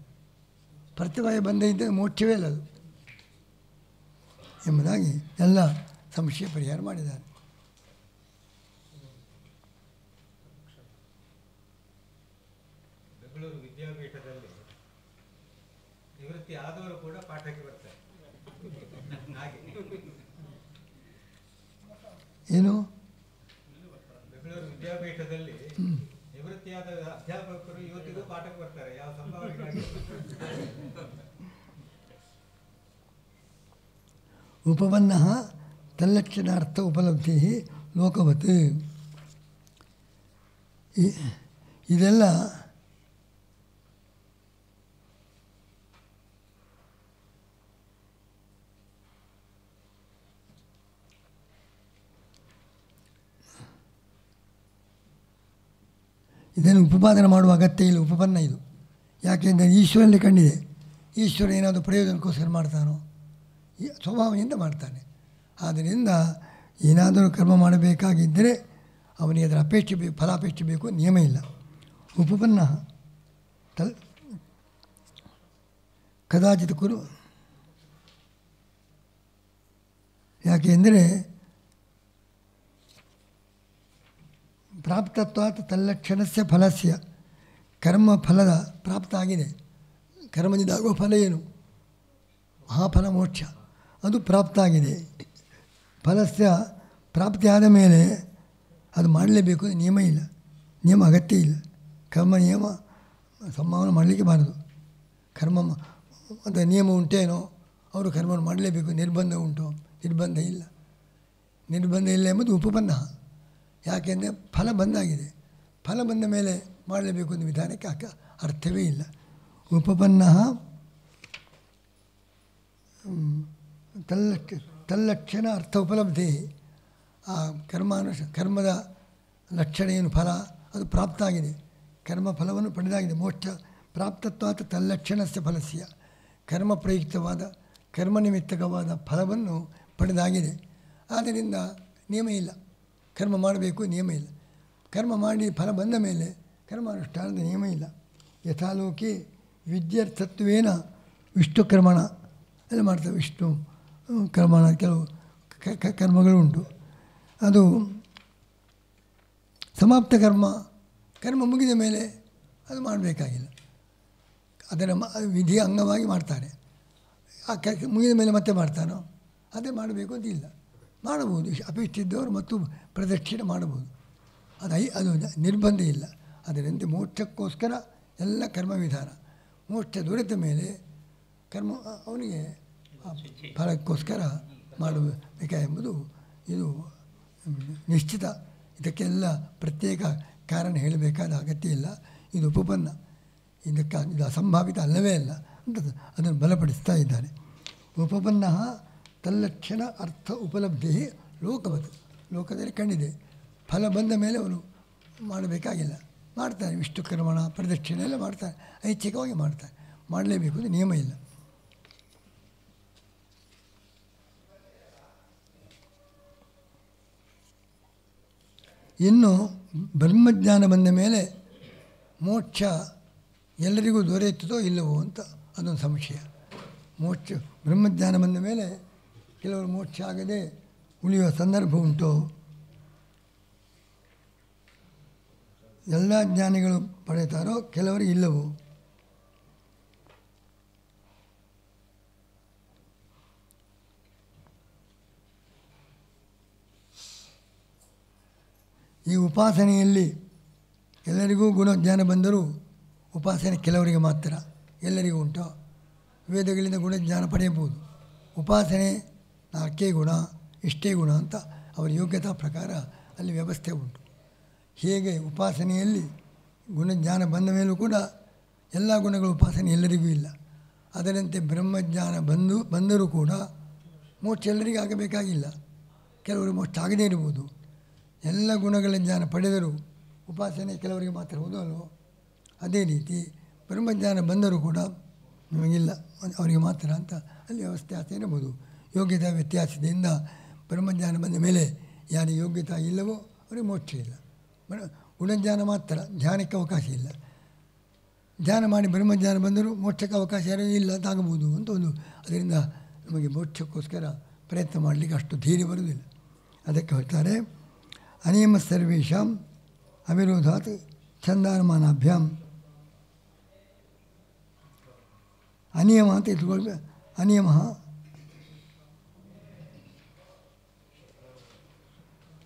Speaker 1: ಪ್ರತ್ಯವಾಯ ಬಂಧ ಇದ್ದರೆ ಮೋಕ್ಷವೇ ಇಲ್ಲ ಅದು ಎಂಬುದಾಗಿ ಎಲ್ಲ ಸಮಸ್ಯೆ ಪರಿಹಾರ ಮಾಡಿದ್ದಾರೆ.
Speaker 3: ಬೆಂಗಳೂರು ವಿದ್ಯಾಪೀಠದಲ್ಲಿ ನಿವೃತ್ತಿ ಆದವರು ಕೂಡ ಪಾಠಕ್ಕೆ ಬರ್ತಾರೆ. ಹಾಗೆ
Speaker 1: ಏನು
Speaker 3: ಬೆಂಗಳೂರು ವಿದ್ಯಾಪೀಠದಲ್ಲಿ ನಿವೃತ್ತಿಯಾದ ಅಧ್ಯಾಪಕರು ಇವತ್ತಿಗೂ ಪಾಠಕ್ಕೆ ಬರ್ತಾರೆ. ಯಾವ ಸಂಭಾವನೆಗಾಗಿ?
Speaker 1: ಉಪಪನ್ನ ತಲ್ಲಕ್ಷಣಾರ್ಥ ಉಪಲಬ್ಧಿ ಲೋಕವತ್. ಇದೆಲ್ಲ ಇದನ್ನು ಉಪಪಾದನೆ ಮಾಡುವ ಅಗತ್ಯ ಇಲ್ಲ, ಉಪಪನ್ನ ಇದು. ಯಾಕೆಂದರೆ ಈಶ್ವರನಲ್ಲಿ ಕಂಡಿದೆ. ಈಶ್ವರ ಏನಾದರೂ ಪ್ರಯೋಜನಕ್ಕೋಸ್ಕರ ಮಾಡ್ತಾನೋ? ಈ ಸ್ವಭಾವದಿಂದ ಮಾಡ್ತಾನೆ. ಆದ್ದರಿಂದ ಏನಾದರೂ ಕರ್ಮ ಮಾಡಬೇಕಾಗಿದ್ದರೆ ಅವನಿಗೆ ಅದರ ಅಪೇಕ್ಷೆ ಬೇಕು, ಫಲಾಪೇಕ್ಷೆ ಬೇಕು, ನಿಯಮ ಇಲ್ಲ. ಉಪಪನ್ನ ಕದಾಚಿತ್ ಕುರು. ಯಾಕೆಂದರೆ ಪ್ರಾಪ್ತತ್ವಾತ್ ತಲ್ಲಕ್ಷಣಸ್ಯ ಫಲಸ್ಯ, ಕರ್ಮ ಫಲದ ಪ್ರಾಪ್ತ ಆಗಿದೆ. ಕರ್ಮದಿಂದ ಆಗುವ ಫಲ ಏನು? ಮಹಾಫಲ ಮೋಕ್ಷ, ಅದು ಪ್ರಾಪ್ತ ಆಗಿದೆ. ಫಲಸ್ಯ ಪ್ರಾಪ್ತಿಯಾದ ಮೇಲೆ ಅದು ಮಾಡಲೇಬೇಕು, ನಿಯಮ ಇಲ್ಲ, ನಿಯಮ ಅಗತ್ಯ ಇಲ್ಲ. ಕರ್ಮ ನಿಯಮ ಸಂಭಾವನೆ ಮಾಡಲಿಕ್ಕೆ ಬಾರದು. ಕರ್ಮ ಮತ್ತು ನಿಯಮ ಉಂಟೇನೋ, ಅವರು ಕರ್ಮವನ್ನು ಮಾಡಲೇಬೇಕು. ನಿರ್ಬಂಧ ಉಂಟು? ನಿರ್ಬಂಧ ಇಲ್ಲ. ನಿರ್ಬಂಧ ಇಲ್ಲ ಎಂಬುದು ಉಪಪನ್ನ. ಯಾಕೆಂದರೆ ಫಲ ಬಂದಾಗಿದೆ, ಫಲ ಬಂದ ಮೇಲೆ ಮಾಡಲೇಬೇಕು ಅನ್ನೋ ವಿಧಾನಕ್ಕೆ ಅರ್ಥವೇ ಇಲ್ಲ. ಉಪಪನ್ನ ತಲ್ಲಕ್ಷಣ ಅರ್ಥ ಉಪಲಬ್ಧಿ. ಆ ಕರ್ಮದ ಲಕ್ಷಣ ಏನು ಫಲ, ಅದು ಪ್ರಾಪ್ತ ಆಗಿದೆ. ಕರ್ಮ ಫಲವನ್ನು ಪಡೆದಾಗಿದೆ. ಮೋಕ್ಷ ಪ್ರಾಪ್ತತ್ವಾತ್ ತಲ್ಲಕ್ಷಣಸ್ಯ ಫಲಸ್ಯ, ಕರ್ಮ ಪ್ರಯುಕ್ತವಾದ ಕರ್ಮ ನಿಮಿತ್ತಕವಾದ ಫಲವನ್ನು ಪಡೆದಾಗಿದೆ. ಆದ್ದರಿಂದ ನಿಯಮ ಇಲ್ಲ, ಕರ್ಮ ಮಾಡಬೇಕು, ನಿಯಮ ಇಲ್ಲ. ಕರ್ಮ ಮಾಡಿ ಫಲ ಬಂದ ಮೇಲೆ ಕರ್ಮಾನುಷ್ಠಾನದ ನಿಯಮ ಇಲ್ಲ. ಯಥಾಲೋಕೆ ವಿದ್ಯಾರ್ಥತ್ವೇನ ವಿಷ್ಣು ಕರ್ಮಣ ಎಲ್ಲ ಮಾಡ್ತವೆ. ವಿಷ್ಣು ಕರ್ಮಣ ಕೆಲವು ಕರ್ಮಗಳು ಉಂಟು. ಅದು ಸಮಾಪ್ತ ಕರ್ಮ, ಕರ್ಮ ಮುಗಿದ ಮೇಲೆ ಅದು ಮಾಡಬೇಕಾಗಿಲ್ಲ. ಅದರ ವಿಧಿಯ ಅಂಗವಾಗಿ ಮಾಡ್ತಾರೆ. ಆ ಮುಗಿದ ಮೇಲೆ ಮತ್ತೆ ಮಾಡ್ತಾನೋ? ಅದೇ ಮಾಡಬೇಕು ಅಂತ ಇಲ್ಲ, ಮಾಡಬಹುದು. ಅಪೇಕ್ಷೆ ಇದ್ದವರು ಮತ್ತು ಪ್ರದಕ್ಷಿಣೆ ಮಾಡಬಹುದು. ಅದು ನಿರ್ಬಂಧ ಇಲ್ಲ. ಅದರಂತೆ ಮೋಕ್ಷಕ್ಕೋಸ್ಕರ ಎಲ್ಲ ಕರ್ಮ ವಿಧಾನ. ಮೋಕ್ಷ ದೊರೆತ ಮೇಲೆ ಕರ್ಮ ಅವನಿಗೆ ಫಲಕ್ಕೋಸ್ಕರ ಮಾಡಬೇಕೆಂಬುದು ಇದು ನಿಶ್ಚಿತ. ಇದಕ್ಕೆಲ್ಲ ಪ್ರತ್ಯೇಕ ಕಾರಣ ಹೇಳಬೇಕಾದ ಅಗತ್ಯ ಇಲ್ಲ. ಇದು ಉಪಪನ್ನ, ಇದು ಅಸಂಭಾವಿತ ಅಲ್ಲವೇ ಅಲ್ಲ ಅಂತ ಅದನ್ನು ಬಲಪಡಿಸ್ತಾ ಇದ್ದಾನೆ. ಉಪಪನ್ನ ತಲ್ಲಕ್ಷಣ ಅರ್ಥ ಉಪಲಬ್ಧಿ ಲೋಕವತ್, ಲೋಕದಲ್ಲಿ ಕಂಡಿದೆ. ಫಲ ಬಂದ ಮೇಲೆ ಅವನು ಮಾಡಬೇಕಾಗಿಲ್ಲ, ಮಾಡ್ತಾನೆ. ವಿಷ್ಣು ಕರ್ಮಣ ಪ್ರದಕ್ಷಿಣೆ ಎಲ್ಲ ಮಾಡ್ತಾನೆ, ಐಚ್ಛಿಕವಾಗಿ ಮಾಡ್ತಾನೆ. ಮಾಡಲೇಬೇಕು ಅಂತ ನಿಯಮ ಇಲ್ಲ. ಇನ್ನು ಬ್ರಹ್ಮಜ್ಞಾನ ಬಂದ ಮೇಲೆ ಮೋಕ್ಷ ಎಲ್ಲರಿಗೂ ದೊರೆಯುತ್ತದೋ ಇಲ್ಲವೋ ಅಂತ ಅದೊಂದು ಸಂಶಯ. ಮೋಕ್ಷ ಬ್ರಹ್ಮಜ್ಞಾನ ಬಂದ ಮೇಲೆ ಕೆಲವರು ಮೋಕ್ಷ ಆಗದೆ ಉಳಿಯುವ ಸಂದರ್ಭ ಉಂಟು. ಎಲ್ಲ ಜ್ಞಾನಿಗಳು ಪಡೆಯುತ್ತಾರೋ, ಕೆಲವರು ಇಲ್ಲವೋ? ಈ ಉಪಾಸನೆಯಲ್ಲಿ ಎಲ್ಲರಿಗೂ ಗುಣಜ್ಞಾನ ಬಂದರೂ ಉಪಾಸನೆ ಕೆಲವರಿಗೆ ಮಾತ್ರ, ಎಲ್ಲರಿಗೂ ಉಂಟು. ವೇದಗಳಿಂದ ಗುಣಜ್ಞಾನ ಪಡೆಯಬಹುದು. ಉಪಾಸನೆ 4 ಗುಣ, ಇಷ್ಟೇ ಗುಣ ಅಂತ ಅವರ ಯೋಗ್ಯತಾ ಪ್ರಕಾರ ಅಲ್ಲಿ ವ್ಯವಸ್ಥೆ ಉಂಟು. ಹೇಗೆ ಉಪಾಸನೆಯಲ್ಲಿ ಗುಣಜ್ಞಾನ ಬಂದ ಮೇಲೂ ಕೂಡ ಎಲ್ಲ ಗುಣಗಳು ಉಪಾಸನೆ ಎಲ್ಲರಿಗೂ ಇಲ್ಲ. ಅದರಂತೆ ಬ್ರಹ್ಮಜ್ಞಾನ ಬಂದರೂ ಕೂಡ ಮೋಕ್ಷ ಎಲ್ಲರಿಗೂ ಆಗಬೇಕಾಗಿಲ್ಲ. ಕೆಲವರು ಮೋಕ್ಷ ಆಗದೇ ಇರ್ಬೋದು. ಎಲ್ಲ ಗುಣಗಳ ಜ್ಞಾನ ಪಡೆದರೂ ಉಪಾಸನೆ ಕೆಲವರಿಗೆ ಮಾತ್ರ ಹೌದು ಅಲ್ವೋ? ಅದೇ ರೀತಿ ಬ್ರಹ್ಮಜ್ಞಾನ ಬಂದರೂ ಕೂಡ ನಮಗಿಲ್ಲ, ಅವರಿಗೆ ಮಾತ್ರ ಅಂತ ಅಲ್ಲಿ ವ್ಯವಸ್ಥೆ ಇರಬಹುದು. ಯೋಗ್ಯತಾ ವ್ಯತ್ಯಾಸದಿಂದ ಬ್ರಹ್ಮಜ್ಞಾನ ಬಂದ ಮೇಲೆ ಯಾರಿಗೆ ಯೋಗ್ಯತಾ ಇಲ್ಲವೋ ಅವರಿಗೆ ಮೋಕ್ಷ ಇಲ್ಲ. ಗುಣಜ್ಞಾನ ಮಾತ್ರ, ಧ್ಯಾನಕ್ಕೆ ಅವಕಾಶ ಇಲ್ಲ. ಧ್ಯಾನ ಮಾಡಿ ಬ್ರಹ್ಮಜ್ಞಾನ ಬಂದರೂ ಮೋಕ್ಷಕ್ಕೆ ಅವಕಾಶ ಇಲ್ಲ ಅಂತಾಗಬಹುದು ಅಂತ ಒಂದು. ಅದರಿಂದ ನಮಗೆ ಮೋಕ್ಷಕ್ಕೋಸ್ಕರ ಪ್ರಯತ್ನ ಮಾಡಲಿಕ್ಕೆ ಅಷ್ಟು ಧೈರ್ಯ ಬರುವುದಿಲ್ಲ. ಅದಕ್ಕೆ ಹೇಳ್ತಾರೆ, ಅನಿಯಮ ಸರ್ವೇಷಾಂ ಅವಿರೋಧಾತ್ ಛಂದಾನುಮಾನಾಭ್ಯಾಂ. ಅನಿಯಮ ಅಂತ ಇಟ್ಕೊಳ್ಬೇಕು. ಅನಿಯಮ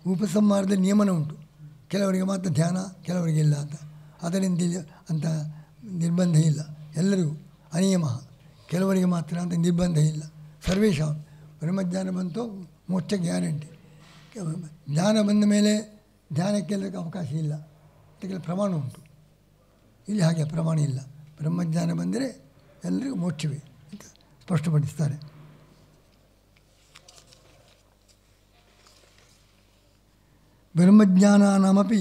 Speaker 1: ಉಪಸಂಹಾರದಲ್ಲಿ ನಿಯಮನ ಉಂಟು. ಕೆಲವರಿಗೆ ಮಾತ್ರ ಧ್ಯಾನ, ಕೆಲವರಿಗೆ ಇಲ್ಲ ಅಂತ. ಅದರಿಂದ ಅಂತ ನಿರ್ಬಂಧ ಇಲ್ಲ. ಎಲ್ಲರಿಗೂ ಅನಿಯಮ, ಕೆಲವರಿಗೆ ಮಾತ್ರ ಅಂತ ನಿರ್ಬಂಧ ಇಲ್ಲ. ಸರ್ವೇಷಾಂ ಬ್ರಹ್ಮಜ್ಞಾನ ಬಂತು ಮೋಕ್ಷ ಗ್ಯಾರಂಟಿ. ಜ್ಞಾನ ಬಂದ ಮೇಲೆ ಧ್ಯಾನಕ್ಕೆಲ್ಲಕ್ಕೆ ಅವಕಾಶ ಇಲ್ಲ ಅಂತ ಕೆಲವು ಪ್ರಮಾಣ ಉಂಟು. ಇಲ್ಲಿ ಹಾಗೆ ಪ್ರಮಾಣ ಇಲ್ಲ. ಬ್ರಹ್ಮಜ್ಞಾನ ಬಂದರೆ ಎಲ್ಲರಿಗೂ ಮೋಕ್ಷವೇ ಅಂತ ಸ್ಪಷ್ಟಪಡಿಸ್ತಾರೆ. ಬ್ರಹ್ಮಜ್ಞಾನಾನಮಪಿ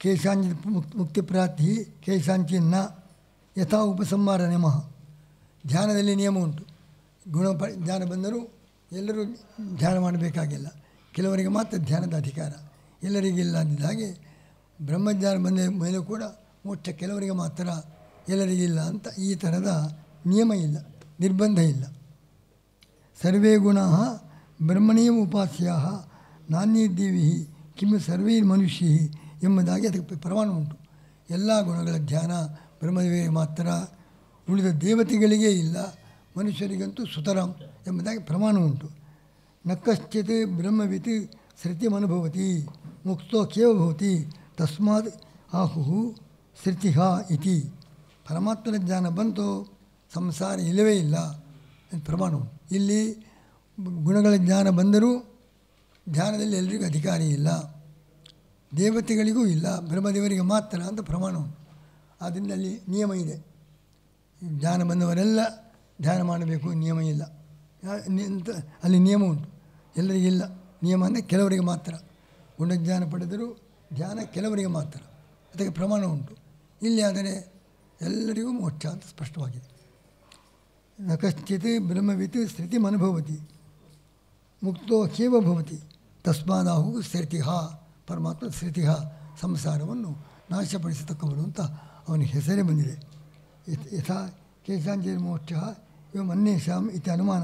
Speaker 1: ಕೇಶಾಂಚಿತ್ ಮುಕ್ತಿಪ್ರಾಪ್ತಿ ಕೇಶಾಂಚಿನ್ನ ಯಥಾ ಉಪಸಂಹಾರ ನಿಯಮಃ. ಧ್ಯಾನದಲ್ಲಿ ನಿಯಮ ಉಂಟು. ಧ್ಯಾನ ಬಂದರೂ ಎಲ್ಲರೂ ಧ್ಯಾನ ಮಾಡಬೇಕಾಗಿಲ್ಲ, ಕೆಲವರಿಗೆ ಮಾತ್ರ ಧ್ಯಾನದ ಅಧಿಕಾರ, ಎಲ್ಲರಿಗಿಲ್ಲ ಅಂದಿದ್ದ ಹಾಗೆ ಬ್ರಹ್ಮಜ್ಞಾನ ಬಂದ ಮೇಲೆ ಕೂಡ ಮೋಕ್ಷ ಕೆಲವರಿಗೆ ಮಾತ್ರ, ಎಲ್ಲರಿಗಿಲ್ಲ ಅಂತ ಈ ಥರದ ನಿಯಮ ಇಲ್ಲ, ನಿರ್ಬಂಧ ಇಲ್ಲ. ಸರ್ವೇ ಗುಣಾಃ ಬ್ರಹ್ಮಣೇವ ಉಪಾಸ್ಯಾಃ ನಾಣ್ಯದೇವಿ ಕಿಂ ಸರ್ವೈರ್ಮನುಷ್ಯೈ ಎಂಬುದಾಗಿ ಅದಕ್ಕೆ ಪ್ರಮಾಣ ಉಂಟು. ಎಲ್ಲ ಗುಣಗಳ ಧ್ಯಾನ ಬ್ರಹ್ಮದೇವರಿಗೆ ಮಾತ್ರ, ಉಳಿದ ದೇವತೆಗಳಿಗೇ ಇಲ್ಲ, ಮನುಷ್ಯರಿಗಂತೂ ಸುತರಾಂ ಎಂಬುದಾಗಿ ಪ್ರಮಾಣ ಉಂಟು. ನ ಕಶ್ಚಿತ್ ಬ್ರಹ್ಮವಿತ್ ಶ್ರುತಿಮನುಭವತಿ ಮುಕ್ತೋ ಕೇವ ಭವತಿ ತಸ್ಮಾತ್ ಆಹುಹು ಶ್ರುತಿಃ ಇತಿ. ಪರಮಾತ್ಮನ ಜ್ಞಾನ ಬಂತು, ಸಂಸಾರ ಇಲ್ಲವೇ ಇಲ್ಲ ಅಂತ ಪ್ರಮಾಣ ಉಂಟು. ಇಲ್ಲಿ ಗುಣಗಳ ಜ್ಞಾನ ಬಂದರೂ ಧ್ಯಾನದಲ್ಲಿ ಎಲ್ಲರಿಗೂ ಅಧಿಕಾರಿ ಇಲ್ಲ, ದೇವತೆಗಳಿಗೂ ಇಲ್ಲ, ಬ್ರಹ್ಮದೇವರಿಗೆ ಮಾತ್ರ ಅಂತ ಪ್ರಮಾಣ ಉಂಟು. ಆದ್ದರಿಂದ ಅಲ್ಲಿ ನಿಯಮ ಇದೆ, ಜ್ಞಾನ ಬಂದವರೆಲ್ಲ ಧ್ಯಾನ ಮಾಡಬೇಕು, ನಿಯಮ ಇಲ್ಲ ಅಂತ ಅಲ್ಲಿ ನಿಯಮ ಉಂಟು. ಎಲ್ಲರಿಗಿಲ್ಲ ನಿಯಮ ಅಂದರೆ ಕೆಲವರಿಗೆ ಮಾತ್ರ. ಗುಣಜ್ಞಾನ ಪಡೆದರೂ ಧ್ಯಾನ ಕೆಲವರಿಗೆ ಮಾತ್ರ, ಅದಕ್ಕೆ ಪ್ರಮಾಣ ಉಂಟು. ಇಲ್ಲಿ ಆದರೆ ಎಲ್ಲರಿಗೂ ಮೋಕ್ಷ ಅಂತ ಸ್ಪಷ್ಟವಾಗಿದೆ. ನ ಕಶ್ಚಿತ್ ಬ್ರಹ್ಮವಿತ್ ಶ್ರುತಿಮನುಭವತಿ ಮುಕ್ತೋ ಕೇವ ಭವತಿ ತಸ್ಮಾದಾಹು ಶ್ರುತಿಃ. ಪರಮಾತ್ಮ ಶ್ರುತಿಃ, ಸಂಸಾರವನ್ನು ನಾಶಪಡಿಸತಕ್ಕವನು ಅಂತ ಅವನಿಗೆ ಹೆಸರೇ ಬಂದಿದೆ. ಯಥಾ ಕೇಶಾಂಚಿರ್ ಮೋಕ್ಷ ಇವ ಅನ್ಯೇಷಾಂ ಇತಿ ಅನುಮಾನ.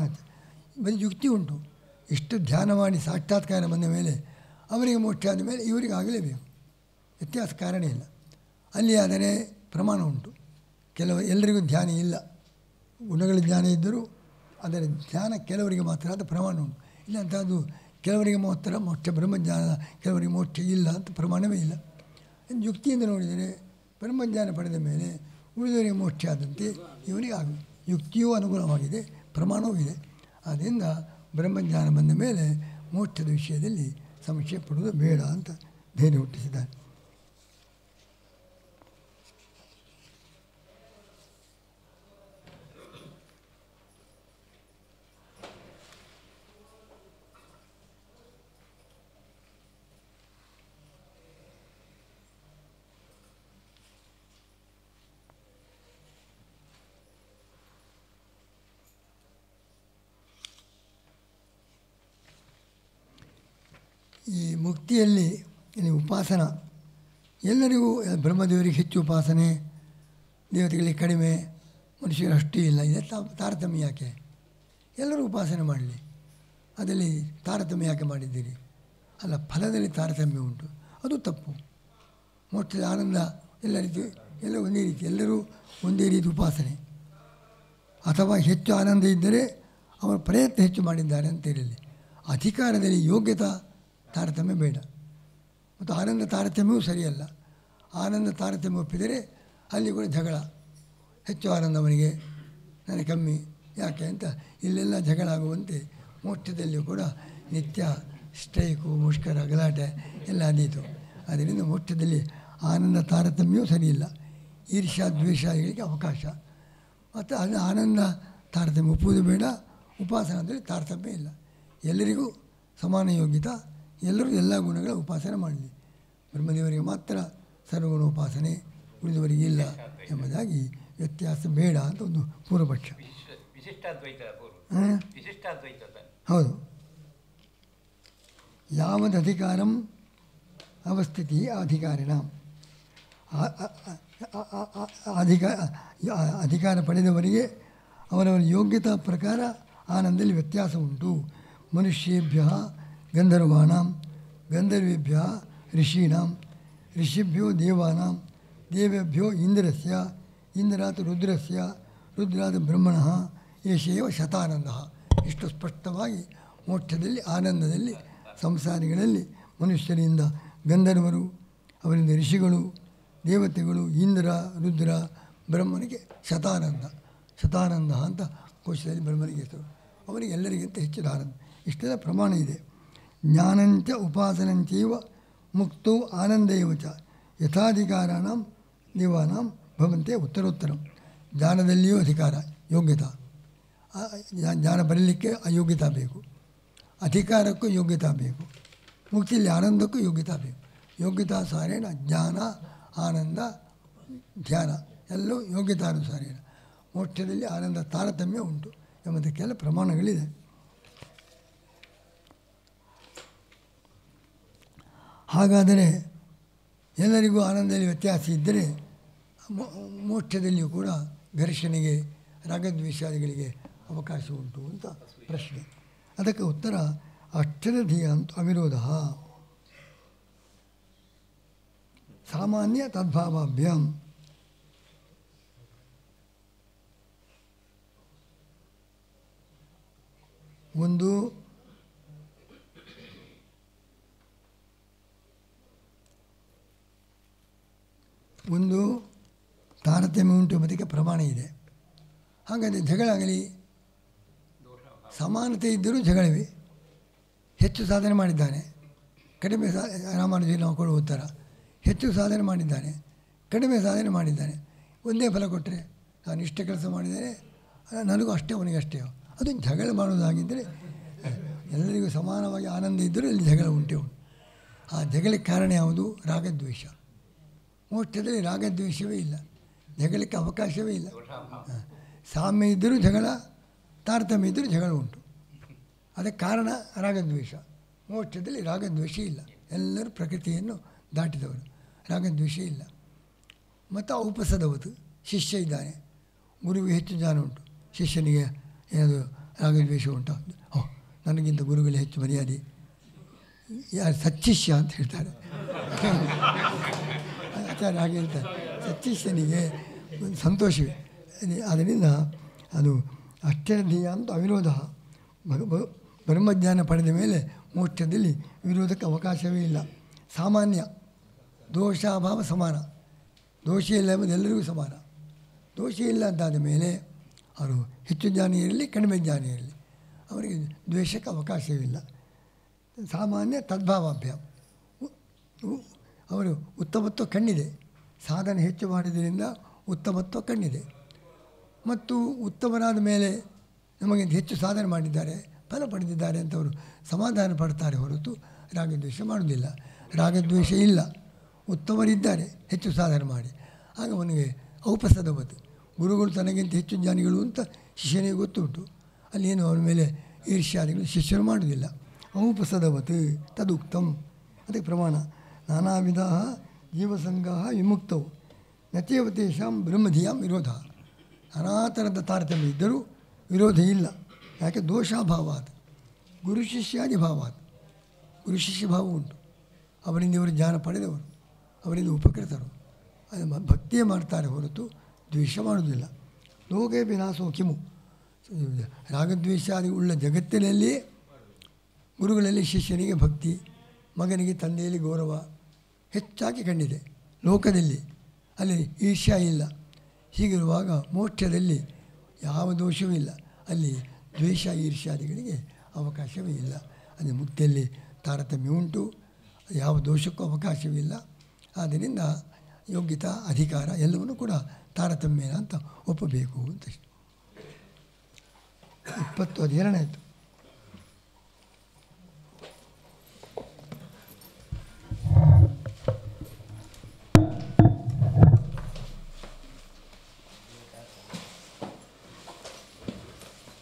Speaker 1: ಬರೀ ಯುಕ್ತಿ ಉಂಟು. ಇಷ್ಟು ಧ್ಯಾನ ಮಾಡಿ ಸಾಕ್ಷಾತ್ಕಾರ ಬಂದ ಮೇಲೆ ಅವರಿಗೆ ಮೋಕ್ಷ ಆದ ಮೇಲೆ ಇವರಿಗೆ ಆಗಲೇಬೇಕು, ವ್ಯತ್ಯಾಸ ಕಾರಣ ಇಲ್ಲ. ಅಲ್ಲಿ ಆದರೆ ಪ್ರಮಾಣ ಉಂಟು. ಎಲ್ಲರಿಗೂ ಧ್ಯಾನ ಇಲ್ಲ, ಗುಣಗಳ ಜ್ಞಾನ ಇದ್ದರೂ ಅದರ ಧ್ಯಾನ ಕೆಲವರಿಗೆ ಮಾತ್ರ ಅಂತ ಪ್ರಮಾಣ ಉಂಟು. ಇಲ್ಲ ಅಂತ ಅದು ಕೆಲವರಿಗೆ ಮಾತ್ರ ಮೋಕ್ಷ ಬ್ರಹ್ಮಜ್ಞಾನ, ಕೆಲವರಿಗೆ ಮೋಕ್ಷ ಇಲ್ಲ ಅಂತ ಪ್ರಮಾಣವೇ ಇಲ್ಲ. ಯುಕ್ತಿಯಿಂದ ನೋಡಿದರೆ ಬ್ರಹ್ಮಜ್ಞಾನ ಪಡೆದ ಮೇಲೆ ಉಳಿದವರಿಗೆ ಮೋಕ್ಷ ಆದಂತೆ ಇವರಿಗೆ ಆಗಬೇಕು. ಯುಕ್ತಿಯೂ ಅನುಗುಣವಾಗಿದೆ, ಪ್ರಮಾಣವೂ ಇದೆ. ಆದ್ದರಿಂದ ಬ್ರಹ್ಮಜ್ಞಾನ ಬಂದ ಮೇಲೆ ಮೋಕ್ಷದ ವಿಷಯದಲ್ಲಿ ಸಂಶಯ ಪಡುವುದು ಬೇಡ ಅಂತ ಧೈರ್ಯ ಹುಟ್ಟಿಸಿದ್ದಾರೆ. ಈ ಮುಕ್ತಿಯಲ್ಲಿ ಉಪಾಸನ ಎಲ್ಲರಿಗೂ, ಬ್ರಹ್ಮದೇವರಿಗೆ ಹೆಚ್ಚು ಉಪಾಸನೆ, ದೇವತೆಗಳಿಗೆ ಕಡಿಮೆ, ಮನುಷ್ಯರು ಅಷ್ಟೇ ಇಲ್ಲ. ಇದೆಲ್ಲ ತಾರತಮ್ಯ ಯಾಕೆ? ಎಲ್ಲರೂ ಉಪಾಸನೆ ಮಾಡಲಿ, ಅದರಲ್ಲಿ ತಾರತಮ್ಯ ಯಾಕೆ ಮಾಡಿದ್ದೀರಿ? ಅಲ್ಲ, ಫಲದಲ್ಲಿ ತಾರತಮ್ಯ ಉಂಟು, ಅದು ತಪ್ಪು. ಮೋಕ್ಷದ ಆನಂದ ಎಲ್ಲ ರೀತಿ, ಎಲ್ಲ ಒಂದೇ ರೀತಿ, ಎಲ್ಲರೂ ಒಂದೇ ರೀತಿ ಉಪಾಸನೆ. ಅಥವಾ ಹೆಚ್ಚು ಆನಂದ ಇದ್ದರೆ ಅವರ ಪ್ರಯತ್ನ ಹೆಚ್ಚು ಮಾಡಿದ್ದಾರೆ ಅಂತ ಇರಲಿ. ಅಧಿಕಾರದಲ್ಲಿ ಯೋಗ್ಯತಾ ತಾರತಮ್ಯ ಬೇಡ. ಮತ್ತು ಆನಂದ ತಾರತಮ್ಯವೂ ಸರಿಯಲ್ಲ. ಆನಂದ ತಾರತಮ್ಯ ಒಪ್ಪಿದರೆ ಅಲ್ಲಿ ಕೂಡ ಜಗಳ, ಹೆಚ್ಚು ಆನಂದ ಅವನಿಗೆ, ನನಗೆ ಕಮ್ಮಿ ಯಾಕೆ ಅಂತ ಇಲ್ಲೆಲ್ಲ ಜಗಳ ಆಗುವಂತೆ ಮೋಕ್ಷದಲ್ಲಿಯೂ ಕೂಡ ನಿತ್ಯ ಸ್ಟ್ರೈಕು, ಮುಷ್ಕರ, ಗಲಾಟೆ ಎಲ್ಲ ಆದೀತು. ಅದರಿಂದ ಮೋಕ್ಷದಲ್ಲಿ ಆನಂದ ತಾರತಮ್ಯವೂ ಸರಿಯಿಲ್ಲ. ಈರ್ಷ್ಯಾ ದ್ವೇಷಗಳಿಗೆ ಅವಕಾಶ. ಮತ್ತು ಅದು ಆನಂದ ತಾರತಮ್ಯ ಒಪ್ಪುವುದು ಬೇಡ. ಉಪಾಸನದಲ್ಲಿ ತಾರತಮ್ಯ ಇಲ್ಲ, ಎಲ್ಲರಿಗೂ ಸಮಾನ ಯೋಗ್ಯತಾ, ಎಲ್ಲರೂ ಎಲ್ಲ ಗುಣಗಳ ಉಪಾಸನೆ ಮಾಡಲಿ. ಬ್ರಹ್ಮದೇವರಿಗೆ ಮಾತ್ರ ಸರ್ವಗುಣ ಉಪಾಸನೆ, ಉಳಿದವರಿಗೆ ಇಲ್ಲ ಎಂಬುದಾಗಿ ವ್ಯತ್ಯಾಸ ಬೇಡ ಅಂತ ಒಂದು ಪೂರ್ವಪಕ್ಷ. ಹೌದು. ಯಾವದ್ ಅಧಿಕಾರಂ ಅವಸ್ಥಿತಿ ಅಧಿಕಾರಿಣ. ಅಧಿಕಾರ ಪಡೆದವರಿಗೆ ಅವರವರ ಯೋಗ್ಯತಾ ಪ್ರಕಾರ ಆನಂದದಲ್ಲಿ ವ್ಯತ್ಯಾಸ ಉಂಟು. ಮನುಷ್ಯೇಭ್ಯ ಗಂಧರ್ವಾಣಾಂ, ಗಂಧರ್ವೇಭ್ಯ ಋಷೀಣಾಂ, ಋಷಿಭ್ಯೋ ದೇವಾನಾಂ, ದೇವೇಭ್ಯೋ ಇಂದ್ರಸ್ಯ, ಇಂದ್ರಾತ್ ರುದ್ರಸ್ಯ, ರುದ್ರಾತ್ ಬ್ರಹ್ಮಣಃ, ಏಷೇವ ಶತಾನಂದ. ಇಷ್ಟು ಸ್ಪಷ್ಟವಾಗಿ ಮೋಕ್ಷದಲ್ಲಿ ಆನಂದದಲ್ಲಿ ಸಂಸಾರಿಗಳಲ್ಲಿ ಮನುಷ್ಯರಿಂದ ಗಂಧರ್ವರು, ಅವರಿಂದ ಋಷಿಗಳು, ದೇವತೆಗಳು, ಇಂದ್ರ, ರುದ್ರ, ಬ್ರಹ್ಮನಿಗೆ ಶತಾನಂದ. ಶತಾನಂದ ಅಂತ ಕೋಶದಲ್ಲಿ ಬ್ರಹ್ಮನಿಗೆ ಹೆಸರು. ಅವರಿಗೆ ಎಲ್ಲರಿಗಿಂತ ಹೆಚ್ಚಿನ ಆನಂದ. ಇಷ್ಟೆಲ್ಲ ಪ್ರಮಾಣ ಇದೆ. ಜ್ಞಾನಂಚ ಉಪಾಸನಂಚೈವ ಮುಕ್ತೋ ಆನಂದೇವ ಚ ಯಥಾಧಿಕಾರಾಣಂ ದೇವಾನಾಂ ಭವಂತೆ ಉತ್ತರೋತ್ತರಂ. ಜ್ಞಾನದಲ್ಲಿಯೂ ಅಧಿಕಾರ, ಯೋಗ್ಯತಾ. ಜ್ಞಾನ ಬರಲಿಕ್ಕೆ ಅಯೋಗ್ಯತಾ ಬೇಕು, ಅಧಿಕಾರಕ್ಕೂ ಯೋಗ್ಯತಾ ಬೇಕು, ಮುಕ್ತಿಯಲ್ಲಿ ಆನಂದಕ್ಕೂ ಯೋಗ್ಯತಾ ಬೇಕು. ಯೋಗ್ಯತಾಸಾರೇಣ ಜ್ಞಾನ ಆನಂದ ಧ್ಯಾನ ಎಲ್ಲವೂ ಯೋಗ್ಯತಾನುಸಾರೇಣ. ಮೋಕ್ಷದಲ್ಲಿ ಆನಂದ ತಾರತಮ್ಯ ಉಂಟು ಎಂಬುದಕ್ಕೆಲ್ಲ ಪ್ರಮಾಣಗಳಿದೆ. ಹಾಗಾದರೆ ಎಲ್ಲರಿಗೂ ಆನಂದದಲ್ಲಿ ವ್ಯತ್ಯಾಸ ಇದ್ದರೆ ಮೋಕ್ಷದಲ್ಲಿಯೂ ಕೂಡ ಘರ್ಷಣೆಗೆ ರಾಗದ್ವೇಷಾದಿಗಳಿಗೆ ಅವಕಾಶ ಉಂಟು ಅಂತ ಪ್ರಶ್ನೆ. ಅದಕ್ಕೆ ಉತ್ತರ ಅಕ್ಷರಧಿಯ ಅಂತ ಅವಿರೋಧ ಸಾಮಾನ್ಯ ತದ್ಭಾವಾಭ್ಯಾಂ. ಒಂದು ತಾರತಮ್ಯ ಉಂಟು ಎಂಬುದಕ್ಕೆ ಪ್ರಮಾಣ ಇದೆ. ಹಾಗಾದರೆ ಜಗಳ ಆಗಲಿ, ಸಮಾನತೆ ಇದ್ದರೂ ಜಗಳವೇ. ಹೆಚ್ಚು ಸಾಧನೆ ಮಾಡಿದ್ದಾನೆ, ಕಡಿಮೆ ರಾಮಾನುಜರು ನಾವು ಕೊಡುವ ಉತ್ತರ. ಹೆಚ್ಚು ಸಾಧನೆ ಮಾಡಿದ್ದಾನೆ, ಕಡಿಮೆ ಸಾಧನೆ ಮಾಡಿದ್ದಾನೆ, ಒಂದೇ ಫಲ ಕೊಟ್ಟರೆ ನಾನು ಇಷ್ಟೇ ಕೆಲಸ ಮಾಡಿದ್ದೇನೆ ನನಗೂ ಅಷ್ಟೇ ಅವನಿಗೆ ಅಷ್ಟೇ, ಅದು ಜಗಳ ಮಾಡುವುದಾಗಿದ್ದರೆ ಎಲ್ಲರಿಗೂ ಸಮಾನವಾಗಿ ಆನಂದ ಇದ್ದರೂ ಅಲ್ಲಿ ಜಗಳ ಉಂಟು. ಆ ಜಗಳಕ್ಕೆ ಕಾರಣ ಯಾವುದು? ರಾಗದ್ವೇಷ. ಮೋಕ್ಷದಲ್ಲಿ ರಾಗದ್ವೇಷವೇ ಇಲ್ಲ, ಜಗಳಕ್ಕೆ ಅವಕಾಶವೇ ಇಲ್ಲ. ಸಾಮ್ಯ ಇದ್ದರೂ ಜಗಳ, ತಾರತಮ್ಯ ಇದ್ದರೂ ಜಗಳ ಉಂಟು. ಅದಕ್ಕೆ ಕಾರಣ ರಾಗದ್ವೇಷ. ಮೋಕ್ಷದಲ್ಲಿ ರಾಗದ್ವೇಷ ಇಲ್ಲ, ಎಲ್ಲರೂ ಪ್ರಕೃತಿಯನ್ನು ದಾಟಿದವರು, ರಾಗದ್ವೇಷ ಇಲ್ಲ. ಮತ್ತು ಔಪಸದವತು, ಶಿಷ್ಯ ಇದ್ದಾನೆ, ಗುರುವಿಗೆ ಹೆಚ್ಚು ಜ್ಞಾನ ಉಂಟು, ಶಿಷ್ಯನಿಗೆ ಏನಾದರೂ ರಾಗದ್ವೇಷ ಉಂಟು, ನನಗಿಂತ ಗುರುಗಳು ಹೆಚ್ಚು ಮರ್ಯಾದೆ, ಯಾರು ಸಚ್ಚಿಷ್ಯ ಅಂತ ಹೇಳ್ತಾರೆ ಆಚಾರ್ಯ ಹಾಗೆ ಹೇಳ್ತಾರೆ. ಸಚ್ಚಿಷ್ಯನಿಗೆ ಒಂದು ಸಂತೋಷವೇ. ಅದರಿಂದ ಅದು ಅಕ್ಷರಧೀಯ ಅಂತ ಅವಿರೋಧ. ಬ್ರಹ್ಮಜ್ಞಾನ ಪಡೆದ ಮೇಲೆ ಮೋಕ್ಷದಲ್ಲಿ ವಿರೋಧಕ್ಕೆ ಅವಕಾಶವೇ ಇಲ್ಲ. ಸಾಮಾನ್ಯ ದೋಷಾಭಾವ ಸಮಾನ, ದೋಷ ಇಲ್ಲ ಎಂಬುದು ಎಲ್ಲರಿಗೂ ಸಮಾನ. ದೋಷ ಇಲ್ಲ ಅಂತಾದ ಮೇಲೆ ಅವರು ಹೆಚ್ಚು ಜ್ಞಾನ ಇರಲಿ ಕಡಿಮೆ ಜ್ಞಾನ ಇರಲಿ ಅವರಿಗೆ ದ್ವೇಷಕ್ಕೆ ಅವಕಾಶವಿಲ್ಲ. ಸಾಮಾನ್ಯ ತದ್ಭಾವಾಭ್ಯಾಮ. ಅವರು ಉತ್ತಮತ್ವ ಕಣ್ಣಿದೆ, ಸಾಧನೆ ಹೆಚ್ಚು ಮಾಡಿದ್ದರಿಂದ ಉತ್ತಮತ್ವ ಕಣ್ಣಿದೆ. ಮತ್ತು ಉತ್ತಮರಾದ ಮೇಲೆ ನಮಗಿಂತ ಹೆಚ್ಚು ಸಾಧನೆ ಮಾಡಿದ್ದಾರೆ, ಫಲ ಪಡೆದಿದ್ದಾರೆ ಅಂತ ಅವರು ಸಮಾಧಾನ ಪಡ್ತಾರೆ ಹೊರತು ರಾಗದ್ವೇಷ ಮಾಡುವುದಿಲ್ಲ. ರಾಗದ್ವೇಷ ಇಲ್ಲ, ಉತ್ತಮರಿದ್ದಾರೆ ಹೆಚ್ಚು ಸಾಧನೆ ಮಾಡಿ. ಆಗ ಅವನಿಗೆ ಔಪಸದವತ್ತು, ಗುರುಗಳು ತನಗಿಂತ ಹೆಚ್ಚು ಜ್ಞಾನಿಗಳು ಅಂತ ಶಿಷ್ಯನಿಗೆ ಗೊತ್ತುಂಟು. ಅಲ್ಲೇನು ಅವನ ಮೇಲೆ ಈರ್ಷ್ಯಾದಿಗಳು ಶಿಷ್ಯರು ಮಾಡುವುದಿಲ್ಲ. ಔಪಸದವತ್ ತದುಕ್ತಂ, ಅದಕ್ಕೆ ಪ್ರಮಾಣ. ನಾನಾ ವಿಧ ಜೀವಸಂಗ ವಿಮುಕ್ತವು ನಚೇವ ತೇಷಾಂ ಬ್ರಹ್ಮಧಿಯಾಂ ವಿರೋಧ. ನಾನಾ ಥರದ ತಾರತಮ್ಯ ಇದ್ದರೂ ವಿರೋಧ ಇಲ್ಲ. ಯಾಕೆ? ದೋಷಾಭಾವಾತ್, ಗುರು ಶಿಷ್ಯಾದಿ ಭಾವಾತ್. ಗುರು ಶಿಷ್ಯ ಭಾವ ಉಂಟು, ಅವರಿಂದ ಇವರು ಜ್ಞಾನ ಪಡೆದವರು, ಅವರಿಂದ ಉಪಕೃತರು, ಅದು ಭಕ್ತಿಯೇ ಮಾಡ್ತಾರೆ ಹೊರತು ದ್ವೇಷ ಮಾಡುವುದಿಲ್ಲ. ಲೋಕೆ ವಿನಾಶೋ ಕಿಮು, ರಾಗದ್ವೇಷಾದಿ ಉಳ್ಳ ಜಗತ್ತಿನಲ್ಲಿ ಗುರುಗಳಲ್ಲಿ ಶಿಷ್ಯನಿಗೆ ಭಕ್ತಿ, ಮಗನಿಗೆ ತಂದೆಯಲ್ಲಿ ಗೌರವ ಹೆಚ್ಚಾಗಿ ಕಂಡಿದೆ. ಲೋಕದಲ್ಲಿ ಅಲ್ಲಿ ಈರ್ಷ್ಯ ಇಲ್ಲ. ಹೀಗಿರುವಾಗ ಮೋಕ್ಷದಲ್ಲಿ ಯಾವ ದೋಷವೂ ಇಲ್ಲ, ಅಲ್ಲಿ ದ್ವೇಷ ಈರ್ಷ್ಯಾದಿಗಳಿಗೆ ಅವಕಾಶವೇ ಇಲ್ಲ. ಅದು ಮುಕ್ತಿಯಲ್ಲಿ ತಾರತಮ್ಯ ಉಂಟು, ಯಾವ ದೋಷಕ್ಕೂ ಅವಕಾಶವಿಲ್ಲ. ಆದ್ದರಿಂದ ಯೋಗ್ಯತಾ ಅಧಿಕಾರ ಎಲ್ಲವನ್ನೂ ಕೂಡ ತಾರತಮ್ಯ ಅಂತ ಒಪ್ಪಬೇಕು ಅಂತ. 20 ಅದು 2 ಆಯಿತು.